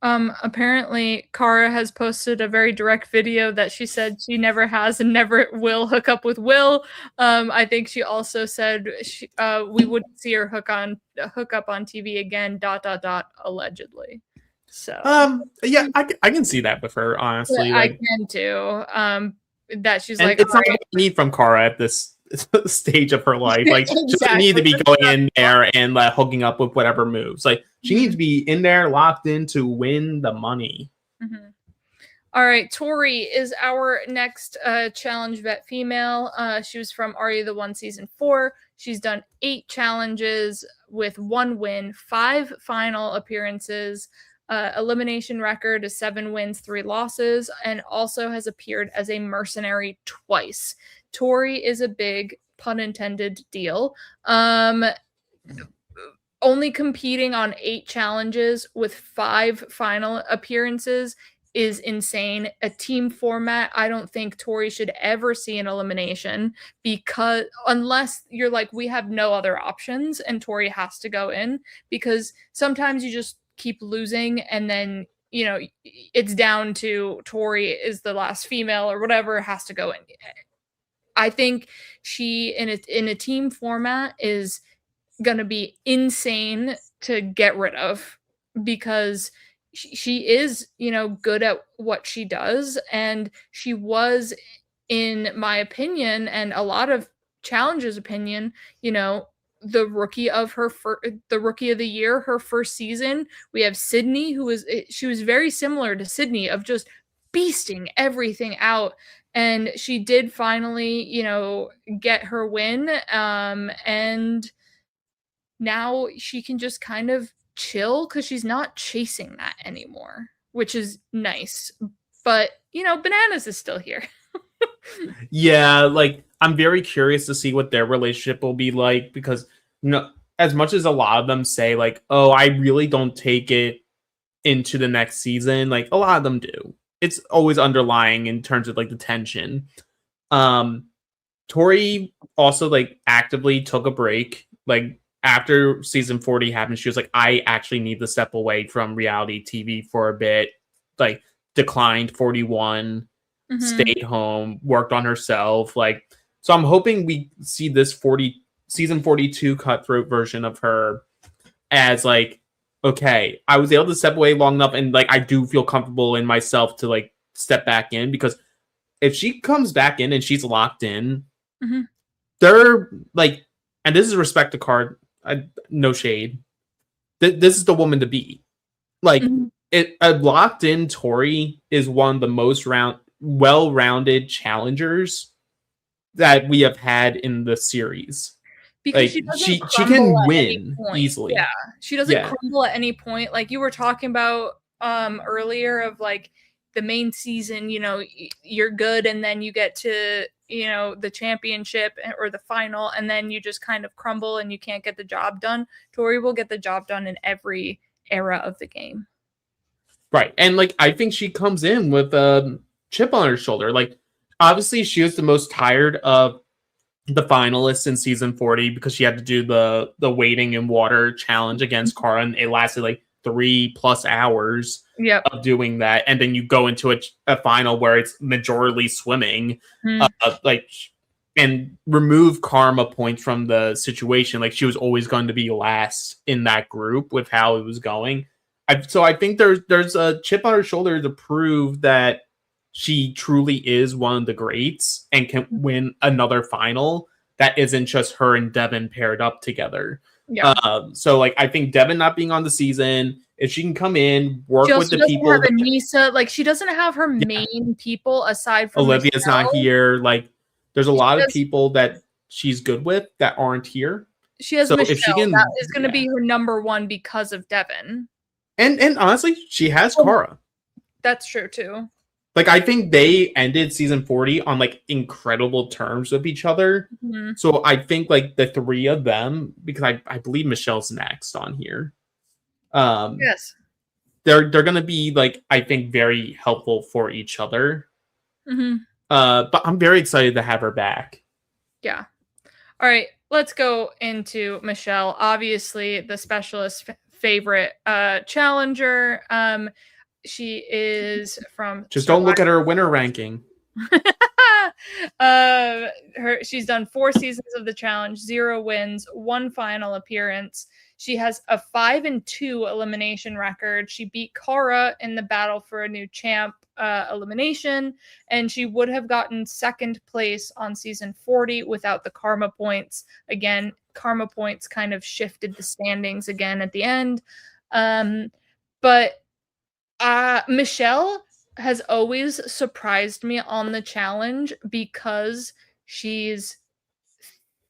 Apparently Cara has posted a very direct video that she said she never has and never will hook up with Will. I think she also said we wouldn't see her hook up on TV again, ... allegedly. So yeah, I can see that with her, honestly. I Like, can too. That she's and like, it's all not right. what I need from Cara at this stage of her life. Like, she doesn't need to be Exactly. going in there and hooking up with whatever moves. Like, she needs to be in there locked in to win the money. All right, Tori is our next challenge vet female. She was from Are You the One season 4. She's done 8 challenges with 1 win, 5 final appearances. Elimination record is 7 wins, 3 losses, and also has appeared as a mercenary twice. Tori is a big, pun intended, deal. Only competing on 8 challenges with 5 final appearances is insane. A team format, I don't think Tori should ever see an elimination, because unless you're like, we have no other options and Tori has to go in, because sometimes you just keep losing and then it's down to Tori is the last female or whatever, has to go in. I think she in a team format is gonna be insane to get rid of, because she is good at what she does, and she was, in my opinion and a lot of challenges opinion, the rookie of the rookie of the year, her first season. We have Sydney, she was very similar to Sydney of just beasting everything out, and she did finally get her win, and now she can just kind of chill because she's not chasing that anymore, which is nice. But, Bananas is still here. Yeah, like, I'm very curious to see what their relationship will be like, because as much as a lot of them say like, oh, I really don't take it into the next season, like a lot of them do. It's always underlying in terms of like the tension. Tori also like actively took a break. Like, after season 40 happened, she was like, I actually need to step away from reality TV for a bit. Like, declined 41, stayed home, worked on herself. Like, so I'm hoping we see this season 42 Cutthroat version of her as like, okay, I was able to step away long enough, and like I do feel comfortable in myself to like step back in, because if she comes back in and she's locked in, they're like, and this is respect to card, no shade. This is the woman to be. Like, a locked in Tori is one of the most well-rounded challengers that we have had in the series. Because Like, she can win easily. Yeah, she doesn't crumble at any point. Like you were talking about earlier of like the main season, you're good and then you get to the championship or the final, and then you just kind of crumble and you can't get the job done. Tori will get the job done in every era of the game. Right. And like, I think she comes in with a chip on her shoulder. Like, obviously she was the most tired of the finalists in season 40 because she had to do the wading in water challenge against Cara, and it lasted like 3+ hours of doing that. And then you go into a final where it's majorly swimming, like, and remove karma points from the situation. Like, she was always going to be last in that group with how it was going. So I think there's a chip on her shoulder to prove that she truly is one of the greats and can win another final that isn't just her and Devin paired up together. Yeah. So like I think Devin not being on the season, if she can come in, work She with also the doesn't people. have Anissa. Like, she doesn't have her main people aside from Olivia's Michelle. not here. Like, there's a lot of has- people that she's good with that aren't here. She has So Michelle. if she can, That is going to be her number one because of Devin. And honestly, she has Cara. That's true too. Like, I think they ended season 40 on like incredible terms with each other. Mhm. So I think like the three of them, because I believe Michelle's next on here. Yes. They're gonna be like, I think, very helpful for each other. Mm-hmm. But I'm very excited to have her back. Yeah. All right, let's go into Michelle. Obviously, the specialist favorite challenger. She is from. Just don't look at her winner ranking. She's done 4 seasons of the challenge, 0 wins, 1 final appearance. She has a 5-2 elimination record. She beat Cara in the battle for a new champ elimination, and she would have gotten 2nd place on season 40 without the karma points. Again, karma points kind of shifted the standings again at the end. But Michelle has always surprised me on the challenge because she's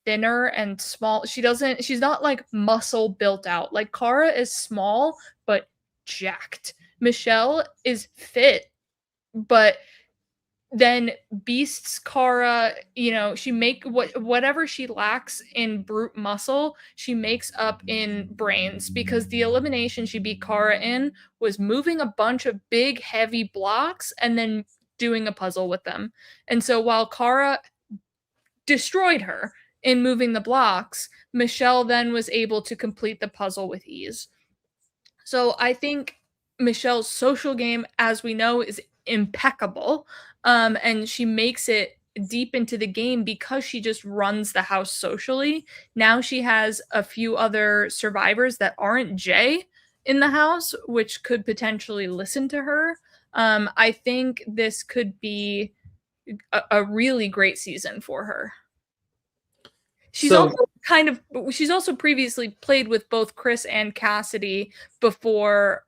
thinner and small. She's not like muscle built out. Like, Cara is small but jacked. Michelle is fit, but then beasts Cara, she whatever she lacks in brute muscle, she makes up in brains, because the elimination she beat Cara in was moving a bunch of big heavy blocks and then doing a puzzle with them. And so while Cara destroyed her in moving the blocks, Michelle then was able to complete the puzzle with ease. So I think Michelle's social game, as we know, is impeccable. And she makes it deep into the game because she just runs the house socially. Now she has a few other survivors that aren't Jay in the house, which could potentially listen to her. I think this could be a really great season for her. She's also previously played with both Chris and Cassidy before,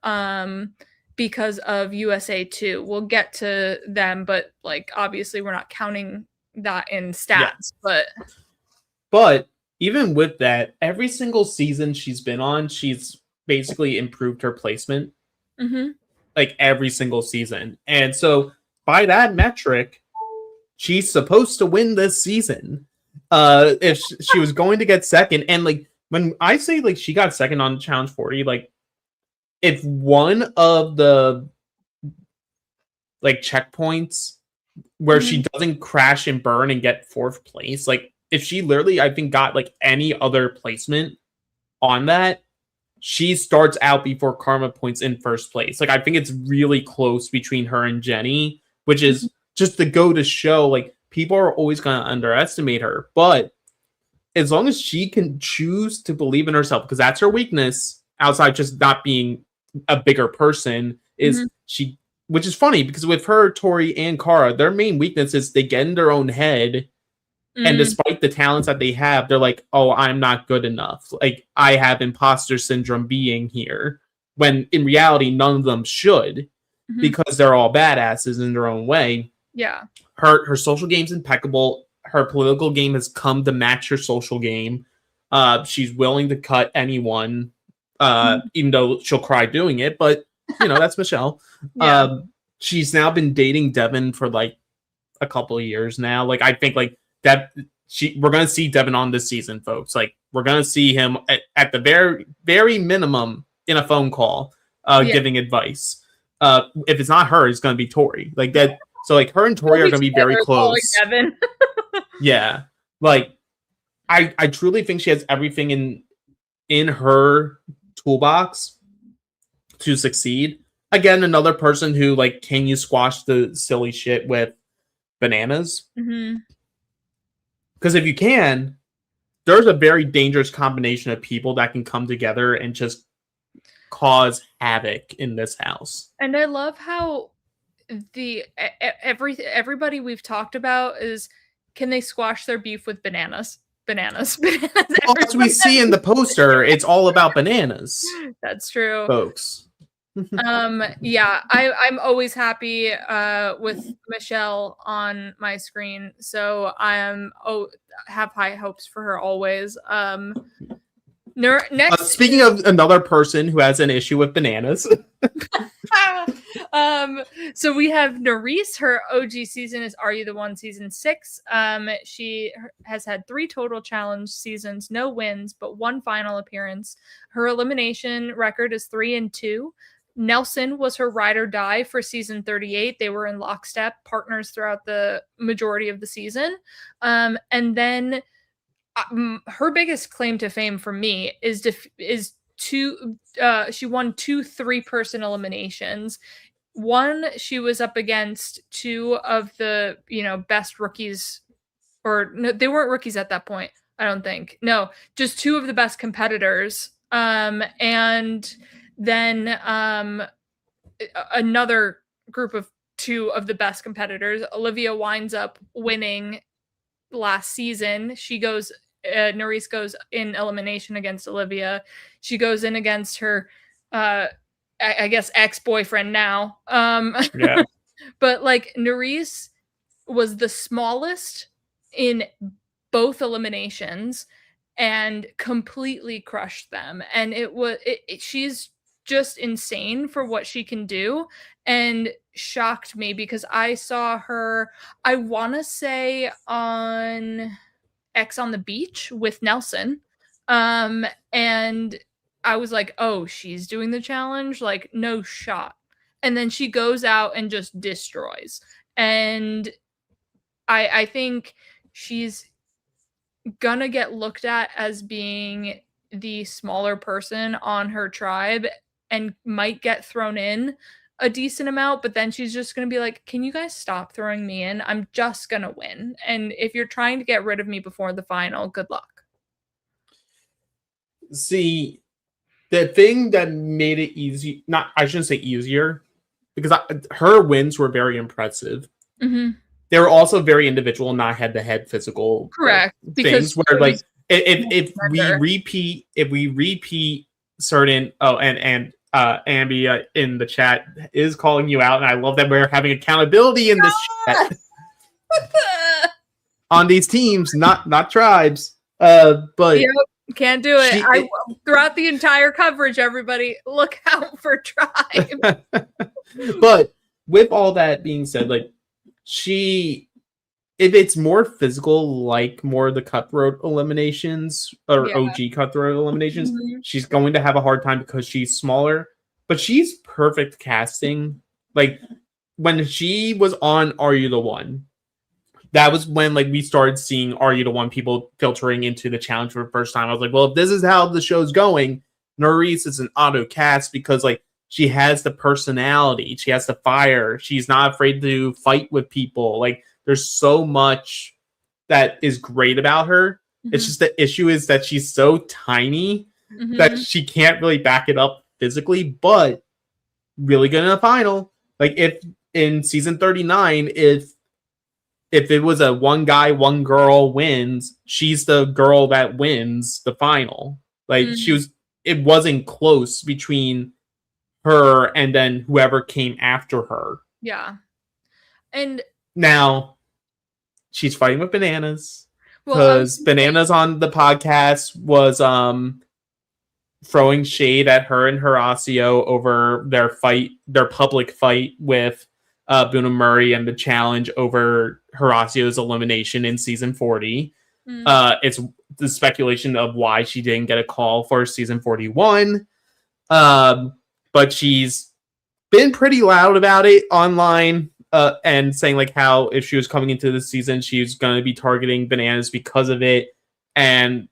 because of USA 2. We'll get to them, but like obviously we're not counting that in stats. Yeah. But even with that, every single season she's been on, she's basically improved her placement. Mm-hmm. Like every single season. And so by that metric, she's supposed to win this season. If she was going to get second, and like when I say like she got second on Challenge 40, like if one of the like checkpoints where she doesn't crash and burn and get 4th place, like if she literally, I think, got like any other placement on that, she starts out before karma points in 1st place. Like I think it's really close between her and Jenny, which is just to go to show like people are always going to underestimate her. But as long as she can choose to believe in herself, because that's her weakness outside just not being a bigger person, is she, which is funny because with her, Tori, and Cara, their main weakness is they get in their own head. And despite the talents that they have, they're like, oh, I'm not good enough. Like, I have imposter syndrome being here. When in reality, none of them should, because they're all badasses in their own way. Yeah. Her social game's impeccable. Her political game has come to match her social game. She's willing to cut anyone, even though she'll cry doing it. But, that's Michelle. Yeah. She's now been dating Devin for, like, a couple of years now. Like, I think, like, that we're going to see Devin on this season, folks. Like, we're going to see him at the very, very minimum in a phone call giving advice. If it's not her, it's going to be Tori. Like, that. So, like, her and Tori are going to be very close. Devin. Yeah. Like, I truly think she has everything in her toolbox to succeed. Again, another person who, like, can you squash the silly shit with bananas? Because if you can, there's a very dangerous combination of people that can come together and just cause havoc in this house. And I love how everybody we've talked about is, can they squash their beef with bananas? bananas. As we see in the poster, it's all about bananas. That's true, folks. Yeah, I'm always happy with Michelle on my screen, so I am have high hopes for her always. Next, speaking of another person who has an issue with bananas. So we have Nerys. Her OG season is Are You the One season 6. She has had 3 total challenge seasons, no wins, but 1 final appearance. Her elimination record is 3-2. Nelson was her ride or die for season 38. They were in lockstep partners throughout the majority of the season. And then her biggest claim to fame for me is she won 2 3-person eliminations. One, she was up against 2 of the best rookies, or no, they weren't rookies at that point, I don't think. No, just 2 of the best competitors. And then another group of 2 of the best competitors. Olivia winds up winning last season. She goes Nerys goes in elimination against Olivia. She goes in against her I guess ex-boyfriend now. Yeah. But like Nerys was the smallest in both eliminations and completely crushed them. And she's just insane for what she can do, and shocked me because I saw her, I want to say, on X on the Beach with Nelson. And I was like, oh, she's doing the challenge? Like, no shot. And then she goes out and just destroys. And I think she's gonna get looked at as being the smaller person on her tribe and might get thrown in a decent amount, but then she's just going to be like, can you guys stop throwing me in? I'm just going to win. And if you're trying to get rid of me before the final, good luck. See, the thing that made it easy, I shouldn't say easier, because her wins were very impressive. Mm-hmm. They were also very individual, not head-to-head physical. Correct. Things where, like, if we repeat certain, and Ambi in the chat is calling you out, and I love that we're having accountability in this chat on these teams, not tribes. But yep, can't do it. Throughout the entire coverage, everybody look out for tribe. But with all that being said, like, if it's more physical, like more of the Cutthroat eliminations or OG Cutthroat eliminations, she's going to have a hard time because she's smaller. But she's perfect casting. Like, when she was on Are You the One, that was when, like, we started seeing Are You the One people filtering into the challenge for the first time. I was like, well, if this is how the show's going, Nerys is an auto cast because, like, she has the personality, she has the fire, she's not afraid to fight with people. Like, there's so much that is great about her. Mm-hmm. It's just the issue is that she's so tiny that she can't really back it up physically, but really good in the final. Like, if in season 39, if it was a one guy, one girl wins, she's the girl that wins the final. Like, it wasn't close between her and then whoever came after her. Yeah. And now she's fighting with bananas because Bananas on the podcast was throwing shade at her and Horacio over their public fight with Boone and Murray and the challenge over Horacio's elimination in season 40. It's the speculation of why she didn't get a call for season 41. But she's been pretty loud about it online and saying, like, how if she was coming into this season, she's going to be targeting Bananas because of it. And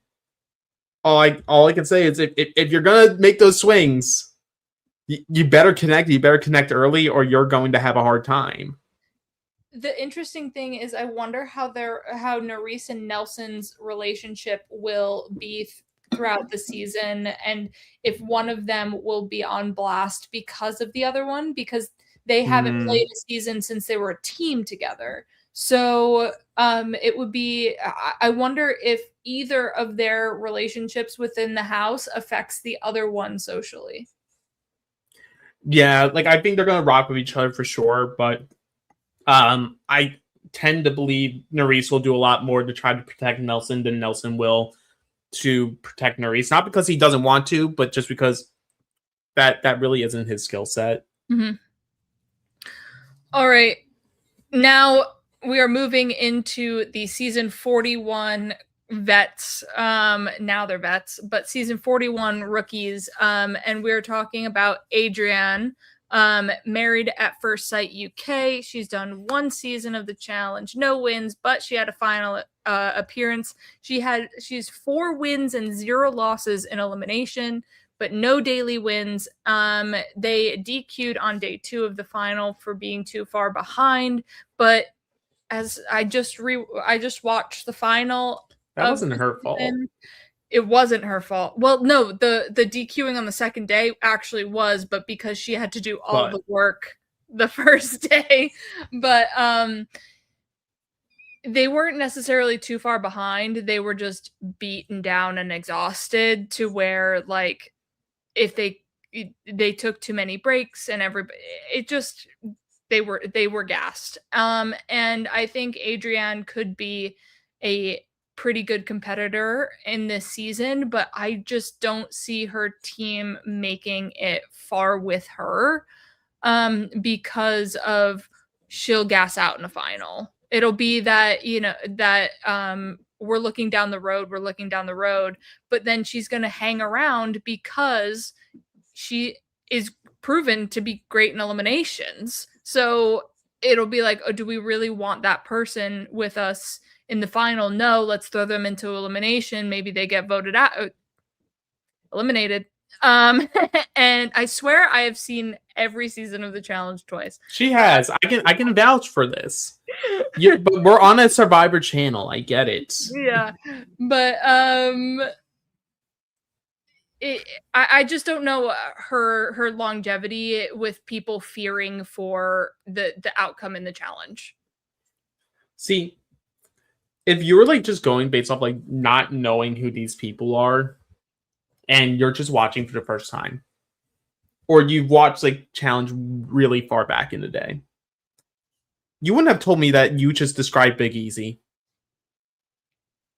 all I can say is if you're going to make those swings, you better connect. You better connect early or you're going to have a hard time. The interesting thing is I wonder how Nerys and Nelson's relationship will be throughout the season, and if one of them will be on blast because of the other one, because they haven't played a season since they were a team together. So it would be, I wonder if either of their relationships within the house affects the other one socially. Yeah, like I think they're gonna rock with each other for sure, but I tend to believe Nerys will do a lot more to try to protect Nelson than Nelson will to protect Nerys. Not because he doesn't want to, but just because that really isn't his skill set. Mm-hmm. All right. Now we are moving into the season 41 vets. Now they're vets, but season 41 rookies. And we're talking about Adrienne, Married at First Sight UK. She's done one season of the challenge, no wins, but she had a final appearance. She's 4 wins and 0 losses in elimination, but no daily wins. They DQ'd on day 2 of the final for being too far behind, but as I just watched the final. That wasn't her fault. It wasn't her fault. Well, no, the DQing on the second day actually was, but because she had to do all the work the first day. But they weren't necessarily too far behind. They were just beaten down and exhausted to where, like, if they took too many breaks and they were gassed. And I think Adrienne could be a pretty good competitor in this season, but I just don't see her team making it far with her, because of she'll gas out in a final. It'll be that, we're looking down the road, but then she's going to hang around because she is proven to be great in eliminations. So it'll be like, oh, do we really want that person with us in the final? No, let's throw them into elimination. Maybe they get voted out, eliminated. And I swear I have seen every season of the challenge twice. She has. I can vouch for this. Yeah, but we're on a Survivor channel. I get it. Yeah, but I just don't know her longevity with people fearing for the outcome in the challenge. See, if you were like just going based off like not knowing who these people are, and you're just watching for the first time, or you've watched like challenge really far back in the day, you wouldn't have told me that you just described Big Easy.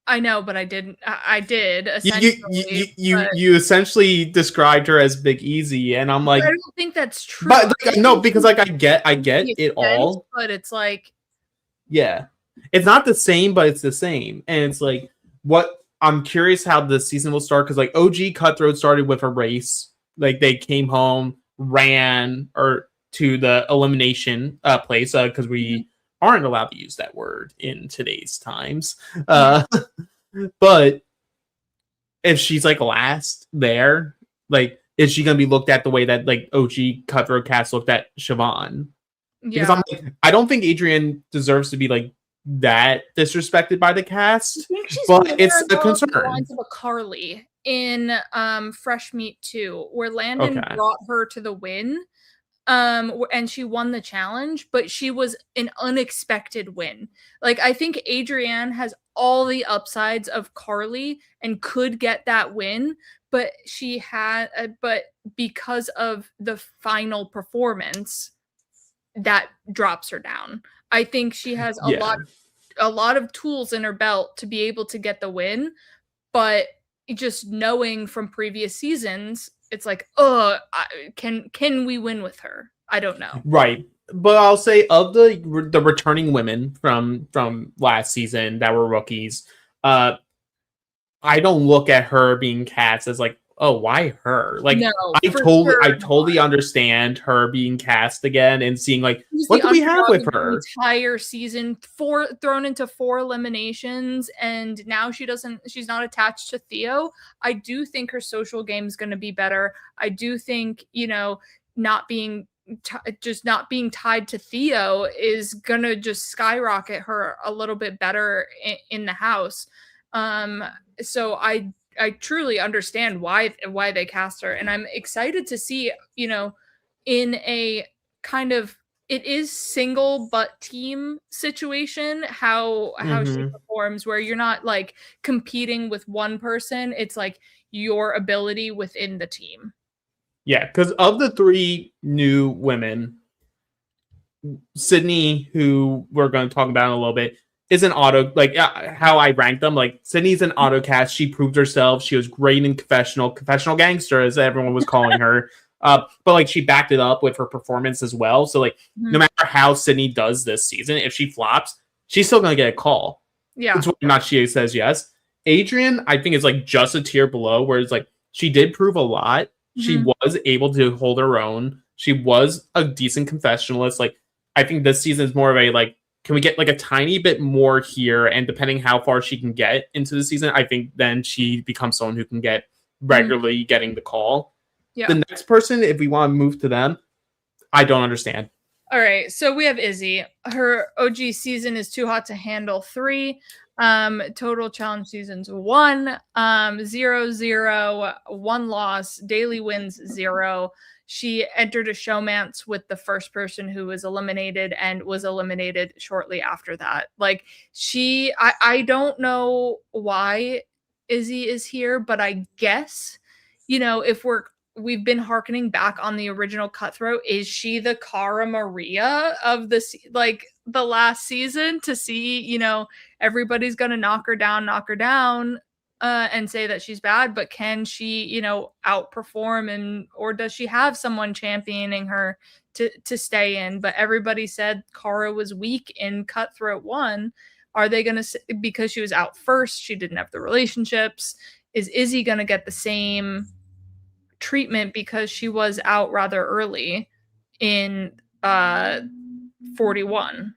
I know, but I didn't. I did. You essentially described her as Big Easy, and I'm like, I don't think that's true. But like, no, because like I get it all, but it's like, yeah, it's not the same, but it's the same, and it's like what I'm curious how the season will start because like OG Cutthroat started with a race, like they came home, ran or to the elimination place because we aren't allowed to use that word in today's times. But if she's like last there, like, is she gonna be looked at the way that like OG Cutthroat cast looked at Siobhan? Because I'm like, I don't think Adrienne deserves to be like that disrespected by the cast, but it's a concern. Lines of a Carly in Fresh Meat 2, where Landon brought her to the win. And she won the challenge, but she was an unexpected win. Like, I think Adrienne has all the upsides of Carly and could get that win, but but because of the final performance, that drops her down. I think she has a lot of tools in her belt to be able to get the win, but just knowing from previous seasons, it's like, can we win with her? I don't know. Right. But I'll say of the returning women from last season that were rookies, I don't look at her being cast as like, oh, why her? Like, no, I totally understand her being cast again and seeing like, what do we have with her? Entire season, thrown into 4 eliminations, and now she's not attached to Theo. I do think her social game is going to be better. I do think, not being tied to Theo is going to just skyrocket her a little bit better in the house. So I truly understand why they cast her, and I'm excited to see, in a kind of it is single but team situation how she Mhm. performs, where you're not like competing with one person. It's like your ability within the team. Yeah, because of the three new women, Sydney, who we're going to talk about in a little bit, is an auto, like how I ranked them. Like Sydney's an auto cast. She proved herself. She was great in confessional gangster, as everyone was calling her. But like she backed it up with her performance as well. So like no matter how Sydney does this season, if she flops, she's still gonna get a call. Yeah. It's whether or not she says yes. Adrian, I think, is like just a tier below, where it's like she did prove a lot. She was able to hold her own. She was a decent confessionalist. Like I think this season is more of a like, can we get like a tiny bit more here? And depending how far she can get into the season, I think then she becomes someone who can get regularly getting the call. Yeah. The next person, if we want to move to them, I don't understand. All right, so we have Izzy. Her OG season is Too Hot to Handle 3. Total challenge seasons 1, 0, 0, 1 loss, daily wins 0. She entered a showmance with the first person who was eliminated and was eliminated shortly after that. Like I don't know why Izzy is here, but I guess, if we've been hearkening back on the original Cutthroat, is she the Cara Maria of the last season, to see, everybody's gonna knock her down, and say that she's bad, but can she, outperform, or does she have someone championing her to stay in? But everybody said Cara was weak in Cutthroat 1. Are they gonna, because she was out first, she didn't have the relationships? Is Izzy gonna get the same treatment because she was out rather early in 41?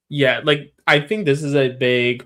Yeah, like I think this is a big,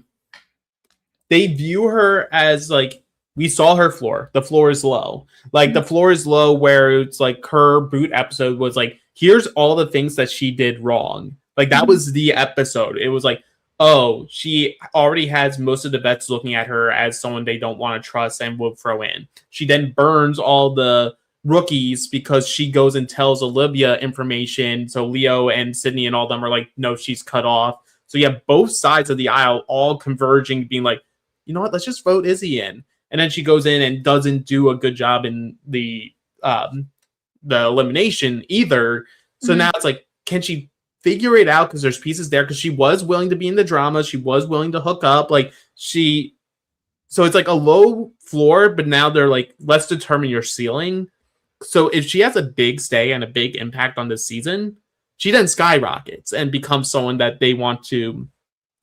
they view her as like, we saw her floor. The floor is low. Like the floor is low, where it's like her boot episode was like, here's all the things that she did wrong. Like that was the episode. It was like, oh, she already has most of the vets looking at her as someone they don't want to trust and will throw in. She then burns all the rookies because she goes and tells Olivia information. So Leo and Sydney and all them are like, no, she's cut off. So you have both sides of the aisle all converging, being like, you know what, let's just vote Izzy in. And then she goes in and doesn't do a good job in the elimination either. So now it's like, can she figure it out? Because there's pieces there. Because she was willing to be in the drama. She was willing to hook up. Like so it's like a low floor, but now they're like, let's determine your ceiling. So if she has a big stay and a big impact on this season, she then skyrockets and becomes someone that they want to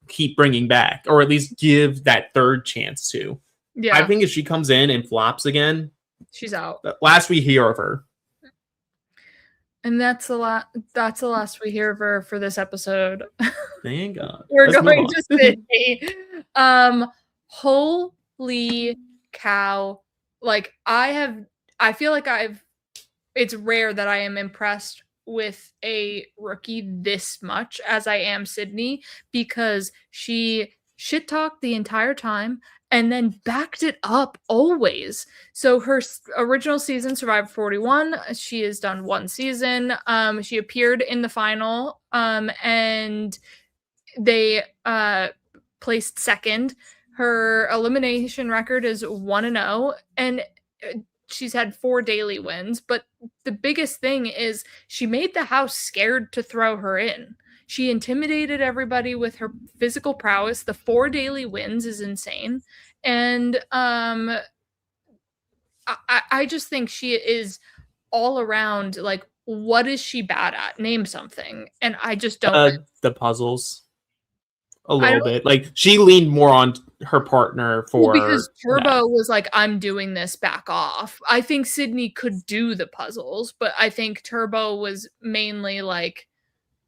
keep bringing back, or at least give that third chance to. Yeah. I think if she comes in and flops again, she's out. Last we hear of her. And that's the last we hear of her for this episode. Thank God. We're going to Sydney. Holy cow. Like I feel like it's rare that I am impressed with a rookie this much as I am Sydney, because she shit talked the entire time and then backed it up always. So her original season, Survivor 41, she has done 1 season. She appeared in the final, and they placed second. Her elimination record is 1-0, and she's had 4 daily wins. But the biggest thing is she made the house scared to throw her in. She intimidated everybody with her physical prowess. The 4 daily wins is insane. And I just think she is all around, like, what is she bad at? Name something. And I just don't. The puzzles. A little bit. Like, she leaned more on her partner for... Well, because Turbo was like, I'm doing this, back off. I think Sydney could do the puzzles, but I think Turbo was mainly like,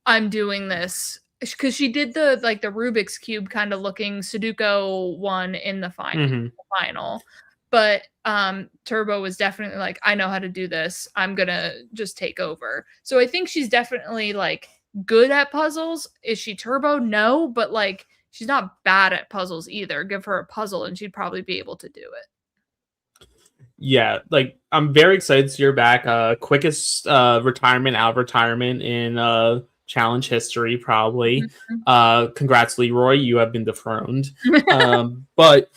I'm doing this. Because she did the Rubik's Cube kind of looking Sudoku one in the final. But Turbo was definitely like, I know how to do this. I'm going to just take over. So I think she's definitely like good at puzzles. Is she Turbo? No, but like she's not bad at puzzles either. Give her a puzzle and she'd probably be able to do it. Yeah, like I'm very excited to see her back. Quickest retirement out of retirement in challenge history, probably. Congrats, Leroy, you have been dethroned. But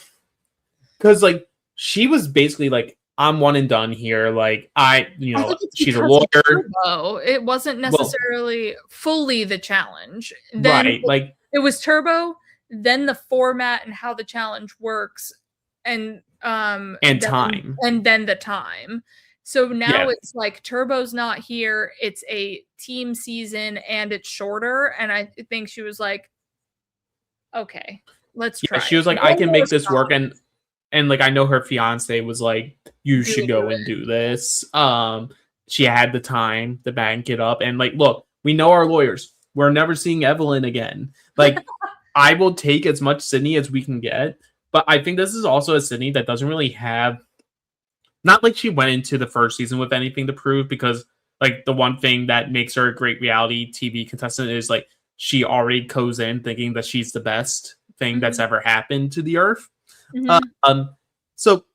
because like she was basically like, I'm one and done here. Like I think it's she's a because of lawyer. Turbo. It wasn't Well, necessarily fully the challenge. Then right, like it was Turbo, then the format and how the challenge works, and and time. then the time. So now Yeah, it's like Turbo's not here. It's a team season and it's shorter. And I think she was like, okay, let's yeah. try She was it. like, I One can more make this shot. work, and like I know her fiance was like, you should Do go and do this. She had the time to bank it up, and like, look, we know our lawyers. We're never seeing Evelyn again. Like, I will take as much Sydney as we can get, but I think this is also a Sydney that doesn't really have. Not like she went into the first season with anything to prove, because like the one thing that makes her a great reality TV contestant is like she already goes in thinking that she's the best thing that's ever happened to the earth. So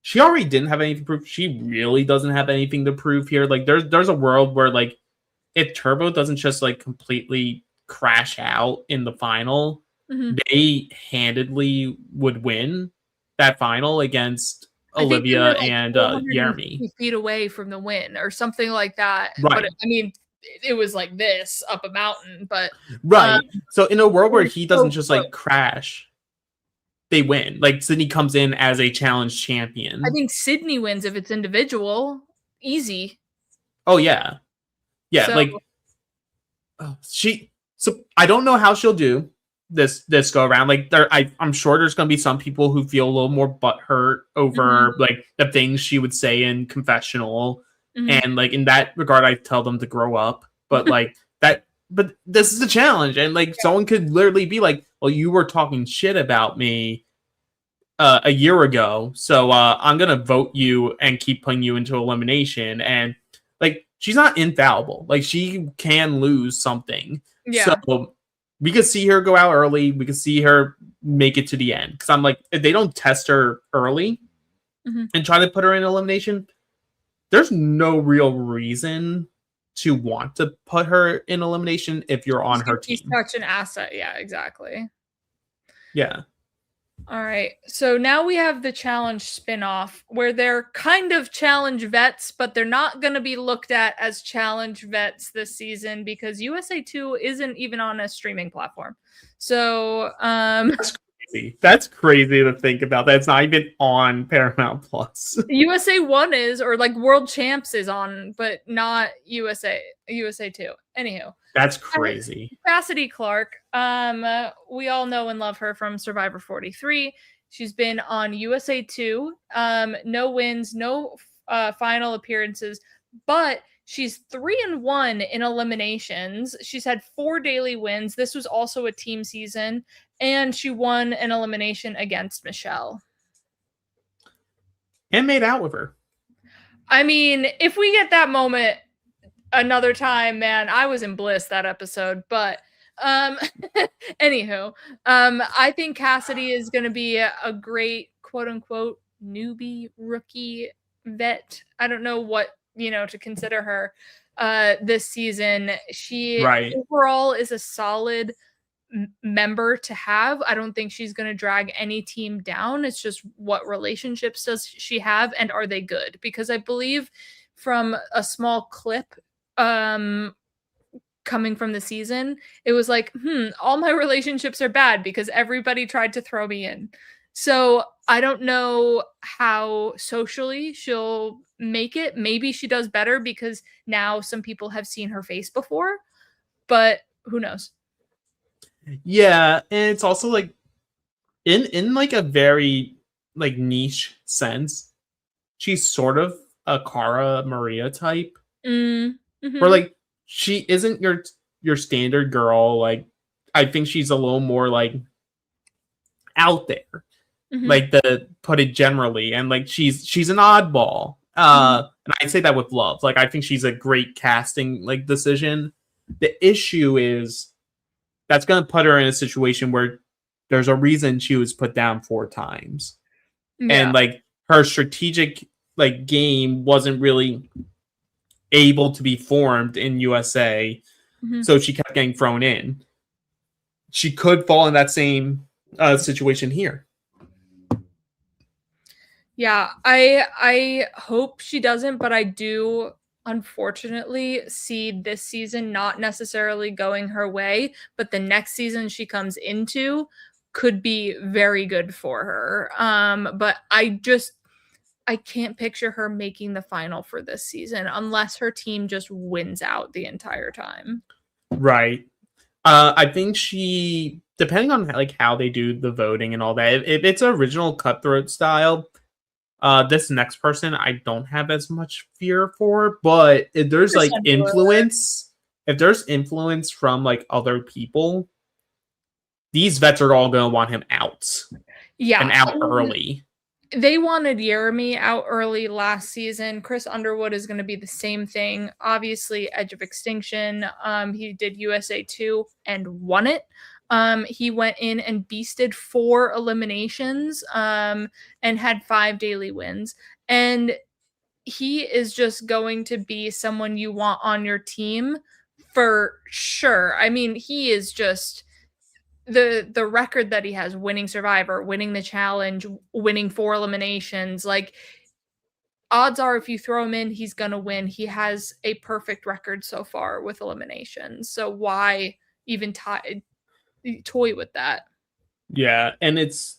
she already didn't have anything to prove. She really doesn't have anything to prove here. Like there's a world where like if Turbo doesn't just like completely crash out in the final, they handedly would win that final against I think they Olivia were like and 450 Jeremy. feet away from the win or something like that. But Right. I mean, it was like this up a mountain. But Right. So in a world where he doesn't so just close. like crash, they win. Like Sydney comes in as a challenge champion. I think Sydney wins if it's individual. Easy. Oh yeah. Yeah, So, like so I don't know how she'll do this go around. Like I'm sure there's gonna be some people who feel a little more butthurt over like the things she would say in confessional. And like in that regard, I tell them to grow up. But like but this is a challenge, and like someone could literally be like, well, you were talking shit about me a year ago, so I'm gonna vote you and keep putting you into elimination. And like she's not infallible. Like she can lose something. yeah. So we could see her go out early. We could see her make it to the end. Because I'm like, if they don't test her early and try to put her in elimination, there's no real reason to want to put her in elimination if you're on her team. She's such an asset. Yeah, exactly. Yeah. All right. So now we have the challenge spinoff where they're kind of challenge vets, but they're not going to be looked at as challenge vets this season because USA 2 isn't even on a streaming platform. So, That's crazy to think about. That's not even on Paramount Plus. USA 1 is, or like World Champs is on, but not USA 2. Anywho. That's crazy. Cassidy Clark. We all know and love her from Survivor 43. She's been on USA 2. No wins, no final appearances, but she's 3-1 in eliminations. She's had 4 daily wins. This was also a team season, and she won an elimination against Michelle. And made out with her. I mean, if we get that moment another time, man, I was in bliss that episode. But anywho, I think Cassidy is going to be a great quote unquote newbie rookie vet. I don't know what to consider her this season. She overall is a solid member to have. I don't think she's going to drag any team down. It's just what relationships does she have, and are they good? Because I believe from a small clip coming from the season, it was like, all my relationships are bad because everybody tried to throw me in. So I don't know how socially she'll make it. Maybe she does better because now some people have seen her face before, but who knows? Yeah, and it's also like in like a very like niche sense, she's sort of a Cara Maria type. Where like she isn't your standard girl. Like I think she's a little more like out there, like to put it generally, and like she's an oddball. And I say that with love. Like I think she's a great casting like decision. The issue is that's going to put her in a situation where there's a reason she was put down 4 times, and like her strategic like game wasn't really able to be formed in USA, so she kept getting thrown in. She could fall in that same situation here. Yeah, I hope she doesn't, but I do unfortunately see this season not necessarily going her way, but the next season she comes into could be very good for her. But I can't picture her making the final for this season unless her team just wins out the entire time. Right. I think she, depending on like how they do the voting and all that, if it's original Cutthroat style, this next person I don't have as much fear for. But if there's like influence, if there's influence from like other people, these vets are all gonna want him out. Yeah, and out early. They wanted Jeremy out early last season. Chris Underwood is going to be the same thing. Obviously, Edge of Extinction. He did USA 2 and won it. He went in and beasted 4 eliminations and had 5 daily wins. And he is just going to be someone you want on your team for sure. I mean, he is just the record that he has, winning Survivor, winning the challenge, winning 4 eliminations, like odds are if you throw him in, he's gonna win. He has a perfect record so far with eliminations. So why even toy with that? Yeah, and it's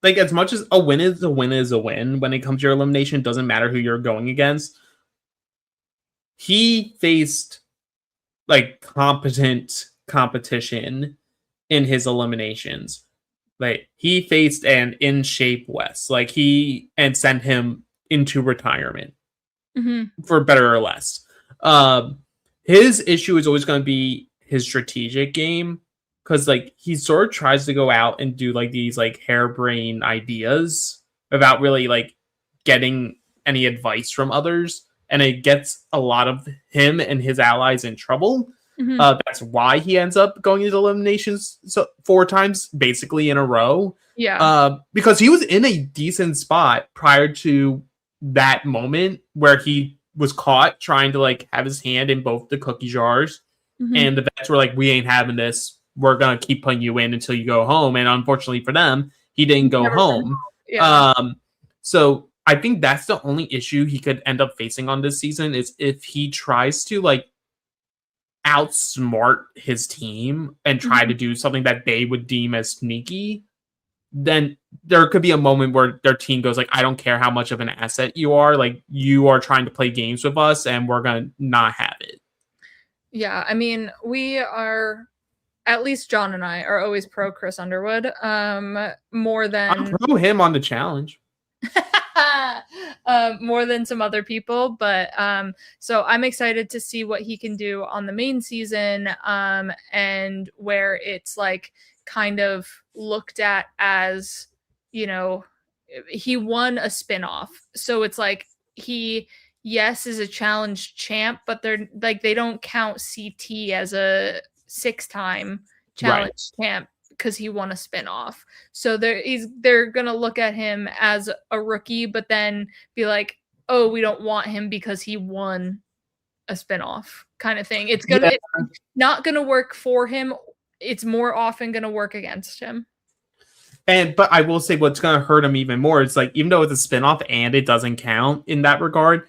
like as much as a win is a win is a win when it comes to your elimination, it doesn't matter who you're going against. He faced like competent competition in his eliminations. Like he faced an in shape West, like he and sent him into retirement for better or less. His issue is always going to be his strategic game because like he sort of tries to go out and do like these like harebrained ideas without really like getting any advice from others, and it gets a lot of him and his allies in trouble. That's why he ends up going into eliminations 4 times basically in a row. Yeah. Because he was in a decent spot prior to that moment where he was caught trying to like have his hand in both the cookie jars, and the vets were like, "We ain't having this. We're gonna keep putting you in until you go home." And unfortunately for them, he didn't go home. Yeah. So I think that's the only issue he could end up facing on this season is if he tries to like outsmart his team and try to do something that they would deem as sneaky, then there could be a moment where their team goes like, I don't care how much of an asset you are, like you are trying to play games with us and we're gonna not have it. Yeah, I mean, we are, at least John and I are always pro Chris Underwood. More than I'm pro him on the challenge. More than some other people, but so I'm excited to see what he can do on the main season, and where it's like kind of looked at as, you know, he won a spinoff, so it's like he is a challenge champ, but they're like they don't count CT as a 6-time challenge champ because he won a spinoff. So they're gonna look at him as a rookie, but then be like, oh, we don't want him because he won a spinoff kind of thing. It's not gonna work for him. It's more often gonna work against him. But I will say what's gonna hurt him even more is like even though it's a spinoff and it doesn't count in that regard,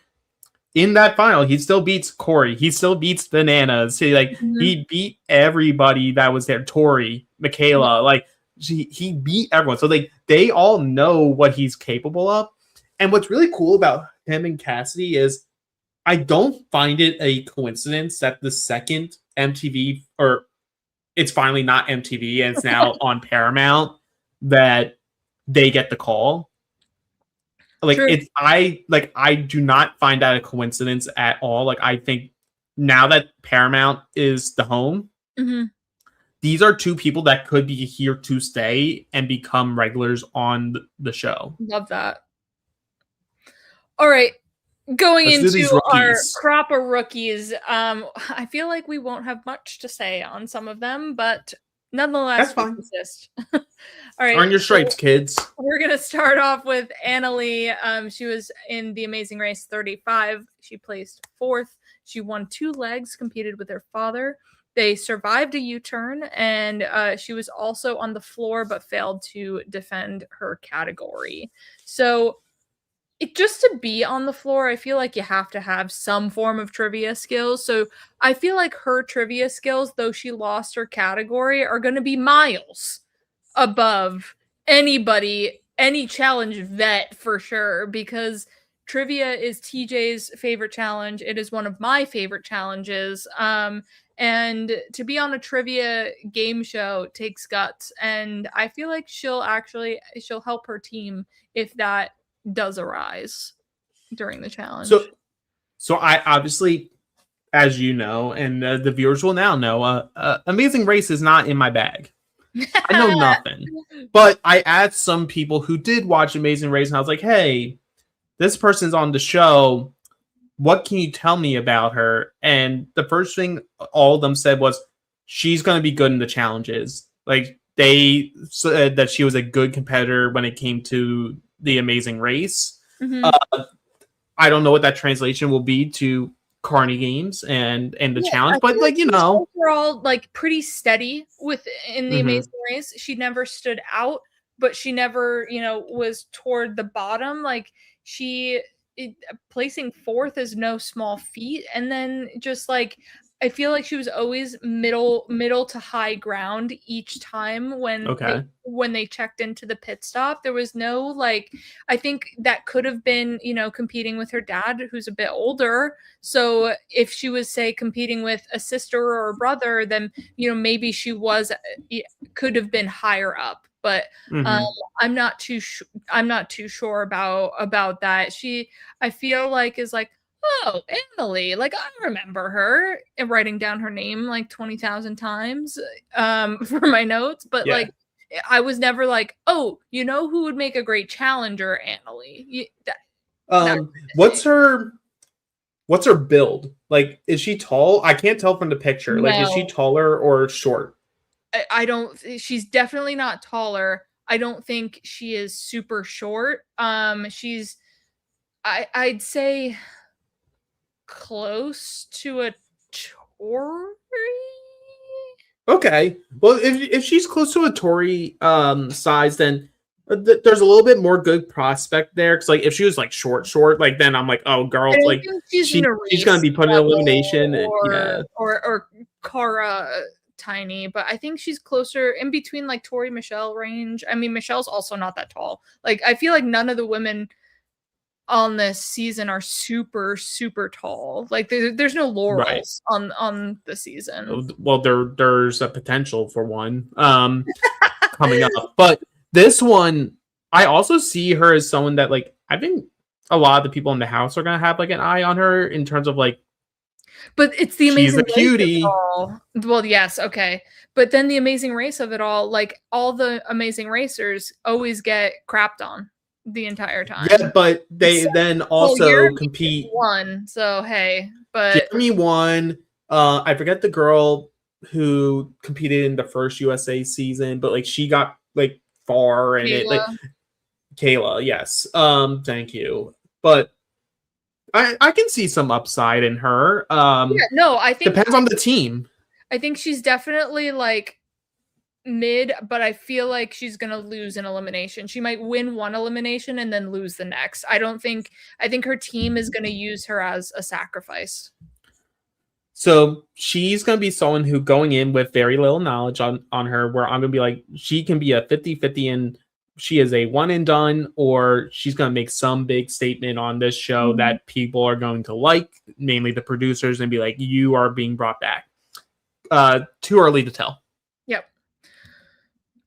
in that final, he still beats Corey. He still beats Bananas. He beat everybody that was there. Tori, Michaela, like he beat everyone. So like they all know what he's capable of. And what's really cool about him and Cassidy is I don't find it a coincidence that the second MTV, or it's finally not MTV and it's now on Paramount, that they get the call. Like True. I do not find that a coincidence at all. Like I think now that Paramount is the home, these are 2 people that could be here to stay and become regulars on the show. Love that. All right, going into our crop of rookies, I feel like we won't have much to say on some of them, but Nonetheless, That's fine. persist. All right. Earn your stripes, kids. We're going to start off with Annalie. She was in the Amazing Race 35. She placed 4th. She won 2 legs, competed with her father. They survived a U-turn, and she was also on the floor but failed to defend her category. So just to be on the floor, I feel like you have to have some form of trivia skills. So I feel like her trivia skills, though she lost her category, are going to be miles above anybody, any challenge vet for sure, because trivia is TJ's favorite challenge. It is one of my favorite challenges. And to be on a trivia game show takes guts. And I feel like she'll help her team if that does arise during the challenge. So I obviously, as you know, and the viewers will now know, Amazing Race is not in my bag. I know nothing. But I asked some people who did watch Amazing Race, and I was like, hey, this person's on the show. What can you tell me about her? And the first thing all of them said was, she's going to be good in the challenges. Like, they said that she was a good competitor when it came to the Amazing Race. Mm-hmm. I don't know what that translation will be to Carney Games and the challenge, but like, you know, overall like pretty steady in the Amazing Race. She never stood out, but she never, was toward the bottom. Like placing 4th is no small feat. And then just like, I feel like she was always middle to high ground each time when they checked into the pit stop. There was no like, I think that could have been, competing with her dad, who's a bit older. So if she was, say, competing with a sister or a brother, then, maybe she could have been higher up. But I'm not too sure about that. I feel like is like, oh, Annalie, like I remember her, and writing down her name like 20,000 times for my notes, but like I was never like, oh, who would make a great challenger, Annalie. What's her build? Like, is she tall? I can't tell from the picture. No. Like, is she taller or short? I don't. She's definitely not taller. I don't think she is super short. She's, I'd say, close to a Tori. Okay, well, if she's close to a Tori size, then there's a little bit more good prospect there. Because like if she was like short, like then I'm like, oh, girl, like she's gonna be put in elimination, or Cara tiny, but I think she's closer in between like Tori Michelle range. I mean, Michelle's also not that tall. Like I feel like none of the women on this season are super tall. Like there's no laurels on the season. Well, there's a potential for one coming up, but this one I also see her as someone that like I think a lot of the people in the house are gonna have like an eye on her in terms of like. But it's the Amazing Race cutie. Of it all. Well, yes, okay. But then the Amazing Race of it all, like all the Amazing Racers always get crapped on the entire time. Yeah, but they then also compete. Won, so hey, but Jeremy won. I forget the girl who competed in the first USA season, but like she got like far and it like Kayla, yes. Thank you. But I can see some upside in her. I think depends on the team. I think she's definitely like mid, but I feel like she's gonna lose an elimination. She might win one elimination and then lose the next. I think her team is gonna use her as a sacrifice. So she's gonna be someone who going in with very little knowledge on her, where I'm gonna be like, she can be a 50-50 and she is a one and done, or she's going to make some big statement on this show that people are going to like, mainly the producers, and be like, you are being brought back. Too early to tell. Yep.